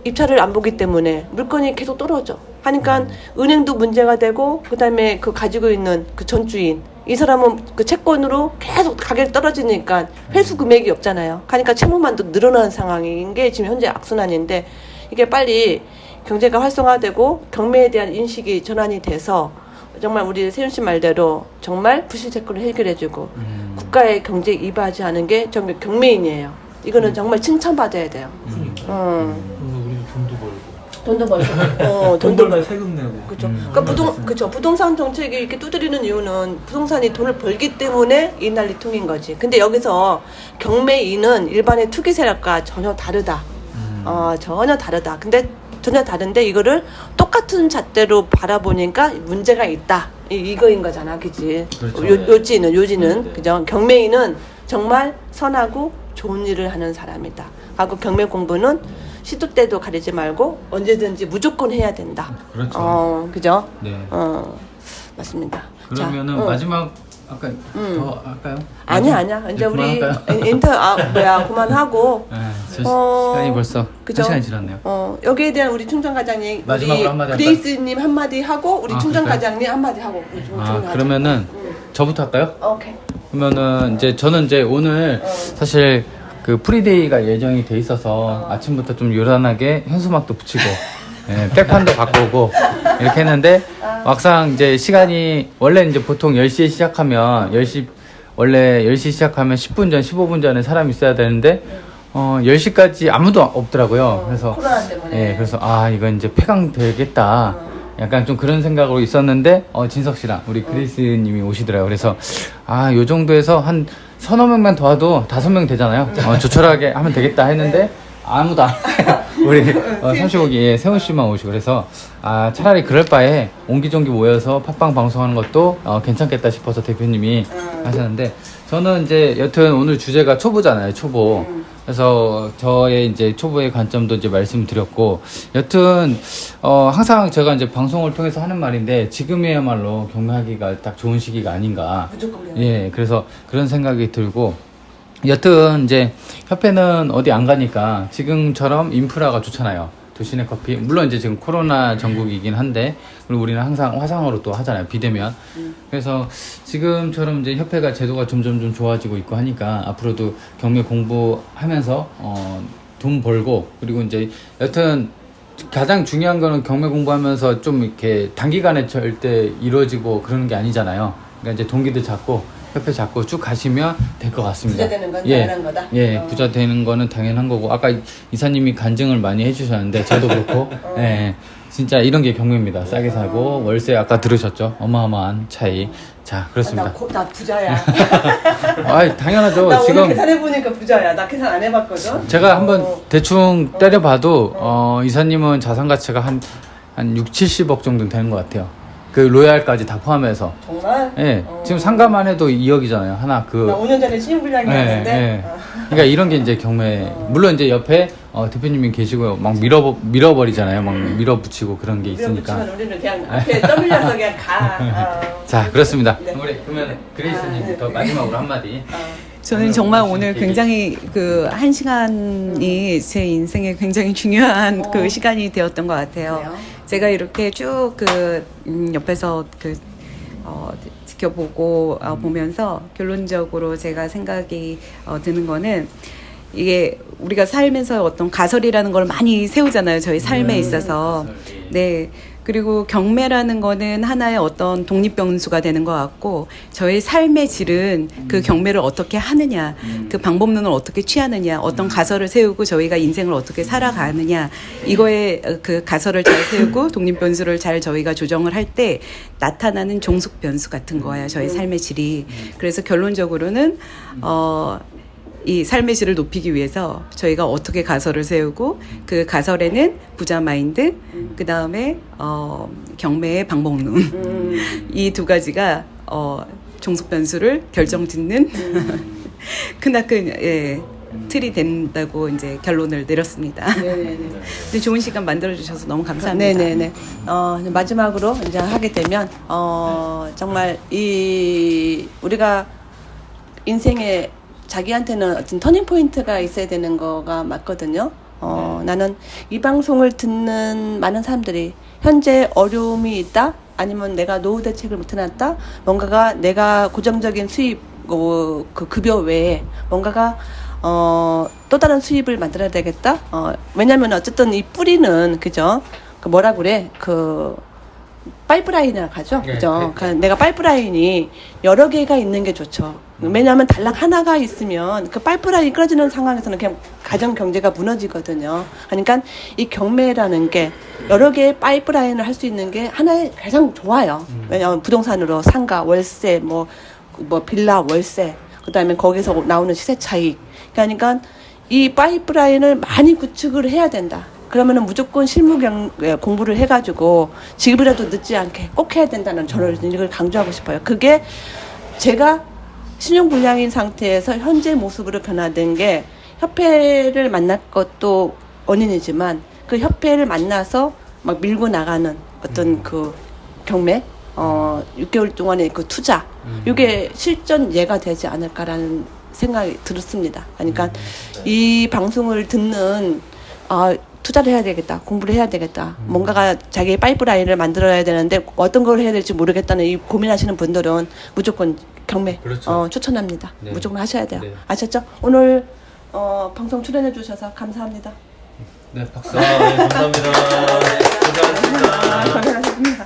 S2: 입찰을 안 보기 때문에 물건이 계속 떨어져 하니까 은행도 문제가 되고 그다음에 그 가지고 있는 그 전주인 이 사람은 그 채권으로 계속 가격이 떨어지니까 회수 금액이 없잖아요. 하니까 채무만 더 늘어나는 상황인 게 지금 현재 악순환인데 이게 빨리 경제가 활성화되고 경매에 대한 인식이 전환이 돼서 정말 우리 세윤 씨 말대로 정말 부실 채권을 해결해주고 국가의 경제 이바지하는 게 정말 경매인이에요. 이거는 정말 칭찬받아야 돼요.
S4: 그래서 우리도 돈도 벌고.
S2: 돈도 벌고,
S4: 돈 벌다 세금 내고.
S2: 그렇죠. 그러니까 부동산 정책이 이렇게 두드리는 이유는 부동산이 돈을 벌기 때문에 이 난리통인 거지. 근데 여기서 경매인은 일반의 투기 세력과 전혀 다르다. 전혀 다르다. 근데 전혀 다른데 이거를 똑같은 잣대로 바라보니까 문제가 있다. 이거인 거잖아, 그지?
S1: 그렇죠.
S2: 요지는,
S1: 네.
S2: 그죠? 경매인은 정말 선하고 좋은 일을 하는 사람이다. 하고 경매 공부는 시도 때도 가리지 말고 언제든지 무조건 해야 된다.
S1: 그렇죠.
S2: 그죠?
S1: 네.
S2: 맞습니다.
S1: 그러면은
S2: 자,
S1: 마지막 아까 더 할까요?
S2: 아니야. 이제 우리
S1: 그만할까요?
S2: 그만하고.
S1: 네, 시간이 벌써
S2: 그죠?
S1: 1시간이 지났네요.
S2: 여기에 대한 우리 충정과장님,
S1: 마지막으로
S2: 우리
S1: 한마디
S2: 그레이스님 한마디 하고, 우리
S1: 그럴까요?
S2: 충정과장님 한마디 하고.
S1: 그러면은 저부터 할까요?
S2: 오케이.
S1: 그러면은 저는 오늘 사실 그 프리데이가 예정이 돼 있어서 아침부터 좀 요란하게 현수막도 붙이고 백판도 바꾸고 이렇게 했는데 막상 이제 시간이 원래 이제 보통 10시에 시작하면 원래 10시 시작하면 10분 전, 15분 전에 사람이 있어야 되는데 10시까지 아무도 없더라고요. 그래서
S2: 코로나 때문에.
S1: 그래서 이건 이제 폐강되겠다. 약간 좀 그런 생각으로 있었는데 진석 씨랑 우리 그레이스 님이 오시더라고요. 그래서 요 정도에서 한 서너 명만 더 와도 5명 되잖아요. 조촐하게 하면 되겠다 했는데 아무도 안 해요. 우리 35기 세훈 씨만 오시고 그래서 차라리 그럴 바에 옹기종기 모여서 팟빵 방송하는 것도 괜찮겠다 싶어서 대표님이 하셨는데 저는 이제 여튼 오늘 주제가 초보잖아요. 초보. 그래서 저의 이제 초보의 관점도 이제 말씀드렸고 여튼 항상 제가 이제 방송을 통해서 하는 말인데 지금이야말로 경매하기가 딱 좋은 시기가 아닌가.
S2: 무조건
S1: 예, 그래서 그런 생각이 들고 여튼 이제 협회는 어디 안 가니까 지금처럼 인프라가 좋잖아요. 도시내 커피 물론 이제 지금 코로나 전국이긴 한데 그리고 우리는 항상 화상으로 또 하잖아요. 비대면. 그래서 지금처럼 이제 협회가 제도가 점점 좀 좋아지고 있고 하니까 앞으로도 경매 공부하면서 돈 벌고 그리고 이제 여튼 가장 중요한 거는 경매 공부하면서 좀 이렇게 단기간에 절대 이루어지고 그러는 게 아니잖아요. 그러니까 이제 동기들 잡고 협회 잡고 쭉 가시면 될 것 같습니다.
S2: 부자 되는 건 당연한 거다.
S1: 예, 부자 되는 거는 당연한 거고 아까 이사님이 간증을 많이 해주셨는데 저도 그렇고 예, 진짜 이런 게 경매입니다. 싸게 사고 월세 아까 들으셨죠? 어마어마한 차이. 자, 그렇습니다.
S2: 나 부자야.
S1: 당연하죠.
S2: 나 오늘
S1: 지금
S2: 계산해보니까 부자야. 나 계산 안 해봤거든.
S1: 제가 한번 대충 때려봐도 이사님은 자산 가치가 한 6, 70억 정도 되는 것 같아요. 그 로얄까지 다 포함해서.
S2: 정말?
S1: 예. 지금 상가만 해도 2억이잖아요. 하나
S2: 나 5년 전에 신용불량이었는데.
S1: 그러니까 이런 게 이제 경매. 물론 이제 옆에 대표님이 계시고 막 밀어버리잖아요. 막 밀어붙이고 그런 게 있으니까.
S2: 밀어붙이면 우리는 그냥 앞에 떠밀려서 그냥 가.
S1: 자, 그렇습니다.
S2: 네.
S1: 우리 그러면 그레이스님부터 마지막으로 한마디.
S5: 저는 정말 오늘 굉장히 그 한 시간이 제 인생에 굉장히 중요한 그 시간이 되었던 것 같아요.
S2: 그래요?
S5: 제가 이렇게 쭉 옆에서 지켜보고 보면서 결론적으로 제가 생각이 드는 거는 이게 우리가 살면서 어떤 가설이라는 걸 많이 세우잖아요. 저희 삶에 있어서. 네. 그리고 경매라는 거는 하나의 어떤 독립변수가 되는 것 같고 저의 삶의 질은 그 경매를 어떻게 하느냐 그 방법론을 어떻게 취하느냐 어떤 가설을 세우고 저희가 인생을 어떻게 살아가느냐 이거에 그 가설을 잘 세우고 독립변수를 잘 저희가 조정을 할 때 나타나는 종속변수 같은 거예요. 저희 삶의 질이. 그래서 결론적으로는 이 삶의 질을 높이기 위해서 저희가 어떻게 가설을 세우고 그 가설에는 부자 마인드 그 다음에 경매의 방법론 이 두 가지가 종속 변수를 결정짓는 크나큰 틀이 된다고 이제 결론을 내렸습니다.
S2: 네네네.
S5: 근데 좋은 시간 만들어 주셔서 너무 감사합니다.
S2: 네네네. 마지막으로 이제 하게 되면 정말 우리가 인생에 자기한테는 어떤 터닝 포인트가 있어야 되는 거가 맞거든요. 나는 이 방송을 듣는 많은 사람들이 현재 어려움이 있다, 아니면 내가 노후 대책을 못 해놨다, 뭔가가 내가 고정적인 수입, 그 급여 외에 뭔가가 또 다른 수입을 만들어야 되겠다. 왜냐면 어쨌든 이 뿌리는 그죠? 그 뭐라 그래? 그 파이프라인이라고 하죠. 그죠? 그러니까 내가 파이프라인이 여러 개가 있는 게 좋죠. 왜냐하면 단락 하나가 있으면 그 파이프라인이 끊어지는 상황에서는 그냥 가정 경제가 무너지거든요. 그러니까 이 경매라는 게 여러 개의 파이프라인을 할 수 있는 게 하나의 가장 좋아요. 왜냐하면 부동산으로 상가, 월세, 뭐 빌라 월세, 그다음에 거기서 나오는 시세 차익. 그러니까 이 파이프라인을 많이 구축을 해야 된다. 그러면은 무조건 실무 공부를 해가지고 지금이라도 늦지 않게 꼭 해야 된다는 저는 이걸 강조하고 싶어요. 그게 제가 신용불량인 상태에서 현재 모습으로 변화된 게 협회를 만날 것도 원인이지만 그 협회를 만나서 막 밀고 나가는 어떤 그 경매 6개월 동안의 그 투자 이게 실전 예가 되지 않을까라는 생각이 들었습니다. 그러니까 이 방송을 듣는 투자를 해야 되겠다, 공부를 해야 되겠다, 뭔가가 자기의 파이프라인을 만들어야 되는데 어떤 걸 해야 될지 모르겠다는 이 고민하시는 분들은 무조건 경매
S1: 그렇죠.
S2: 추천합니다.
S1: 네.
S2: 무조건 하셔야 돼요.
S1: 네.
S2: 아셨죠? 오늘 방송 출연해 주셔서 감사합니다.
S1: 네, 박수.
S3: 네, 감사합니다. 고생하셨습니다.
S2: 고생하셨습니다.